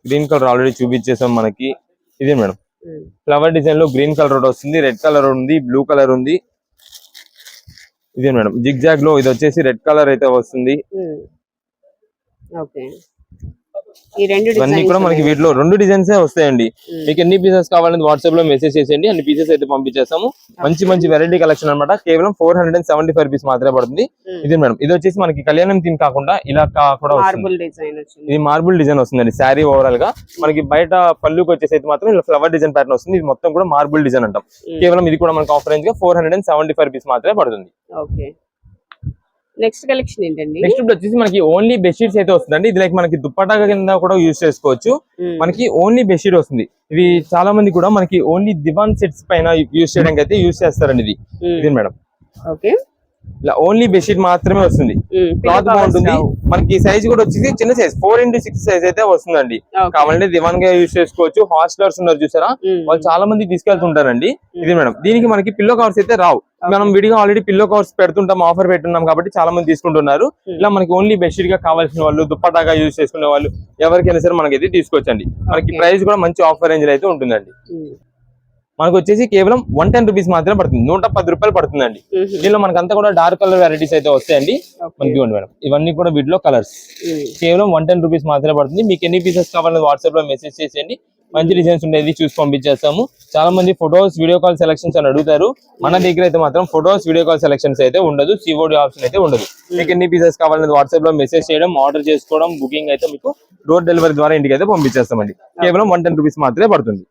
గ్రీన్ కలర్ ఆల్రెడీ చూపించేసాం మనకి. ఇదే మేడం, ఫ్లవర్ డిజైన్ లో గ్రీన్ కలర్ ఒకటి వస్తుంది, రెడ్ కలర్ ఉంది, బ్లూ కలర్ ఉంది. ఇదే మేడం, జిగ్జాగ్ లో ఇది వచ్చేసి రెడ్ కలర్ అయితే వస్తుంది. ఈ రెండు ఇవన్నీ కూడా మనకి వీటిలో 2 డిజైన్స్ వస్తాయండి. మీకు ఎన్ని పీసెస్ కావాలని వాట్సాప్ లో మెసేజ్ చేసేయండి, అన్ని పీసెస్ అయితే పంపించేస్తాము. మంచి మంచి వెరైటీ కలెక్షన్ అన్నమాట. కేవలం 475 రూపీస్ మాత్రమే పడుతుంది. ఇది మేడం, ఇది వచ్చేసి మనకి కళ్యాణం థీమ్ కాకుండా ఇలా కూడా ఇది మార్బుల్ డిజైన్ వస్తుందండి. శారీ ఓవరాల్ గా మనకి బయట పళ్ళుకి వచ్చేసి అయితే మాత్రం ఇలా ఫ్లవర్ డిజైన్ ప్యాటర్న్ వస్తుంది. ఇది మొత్తం కూడా మార్బుల్ డిజైన్ అంటాం. కేవలం ఇది కూడా మనకి ఆఫర్ రేంజ్ గా 475 రూపీస్ మాత్రమే పడుతుంది. నెక్స్ట్ కలెక్షన్ ఏంటండి? నెక్స్ట్ వచ్చేసి మనకి ఓన్లీ బెడ్షీట్స్ అయితే వస్తుందండి. ఇది లైక్ మనకి దుప్పటా కింద కూడా యూజ్ చేసుకోవచ్చు. మనకి ఓన్లీ బెడ్షీట్ వస్తుంది. ఇవి చాలా మంది కూడా మనకి ఓన్లీ దివాన్ సెట్స్ పైన యూజ్ చేయడానికి అయితే యూజ్ చేస్తారండి. ఇది మేడం, ఓకే, ఇలా ఓన్లీ బెడ్షీట్ మాత్రమే వస్తుంది. క్లాత్ బాగుంటుంది. మనకి సైజ్ కూడా వచ్చేసి చిన్న సైజ్ 4x6 సైజ్ అయితే వస్తుందండి. కావాలంటే దివాన్ గా యూజ్ చేసుకోవచ్చు. హాస్టలర్స్ ఉన్నారు చూసారా, వాళ్ళు చాలా మంది తీసుకెళ్తుంటారండి. ఇది మేడం, దీనికి మనకి పిల్లో కవర్స్ అయితే రావు. మనం విడిగా ఆల్రెడీ పిల్లో కవర్స్ పెడుతుంటాం, ఆఫర్ పెట్టున్నాం కాబట్టి చాలా మంది తీసుకుంటున్నారు. ఇలా మనకి ఓన్లీ బెడ్షీట్ గా కావాల్సిన వాళ్ళు, దుప్పటాగా యూజ్ చేసుకునే వాళ్ళు ఎవరికైనా సరే మనకి అయితే తీసుకోవచ్చండి. మనకి ప్రైస్ కూడా మంచి ఆఫర్ రేంజ్ అయితే ఉంటుందండి. మనకు వచ్చేసి కేవలం 110 రూపీస్ మాత్రమే పడుతుంది. 110 రూపాయలు పడుతుందండి. దీనిలో మనకంతా కూడా డార్క్ కలర్ వెరైటీస్ అయితే వస్తాయండి. మనకి మేడం, ఇవన్నీ కూడా వీటిలో కలర్స్ కేవలం 110 రూపీస్ మాత్రమే పడుతుంది. మీకు ఎన్ని పీసెస్ కావాలని వాట్సాప్ లో మెసేజ్ చేసేయండి. మంచి డిజైన్స్ ఉండేది చూసి పంపించేస్తాము. చాలా మంది ఫొటోస్, వీడియో కాల్ సెలెక్షన్స్ అని అడుగుతారు. మన దగ్గర అయితే మాత్రం ఫొటోస్, వీడియో కాల్ సెలెక్షన్స్ అయితే ఉండదు. సిఓడి ఆప్షన్ అయితే ఉండదు. మీకు ఎన్ని పీసెస్ కావాలని వాట్సాప్ లో మెసేజ్ చేయడం, ఆర్డర్ చేసుకోవడం, బుకింగ్ అయితే మీకు డోర్ డెలివరీ ద్వారా ఇంటికి అయితే పంపించేస్తామండి. కేవలం 110 రూపీస్ మాత్రమే పడుతుంది.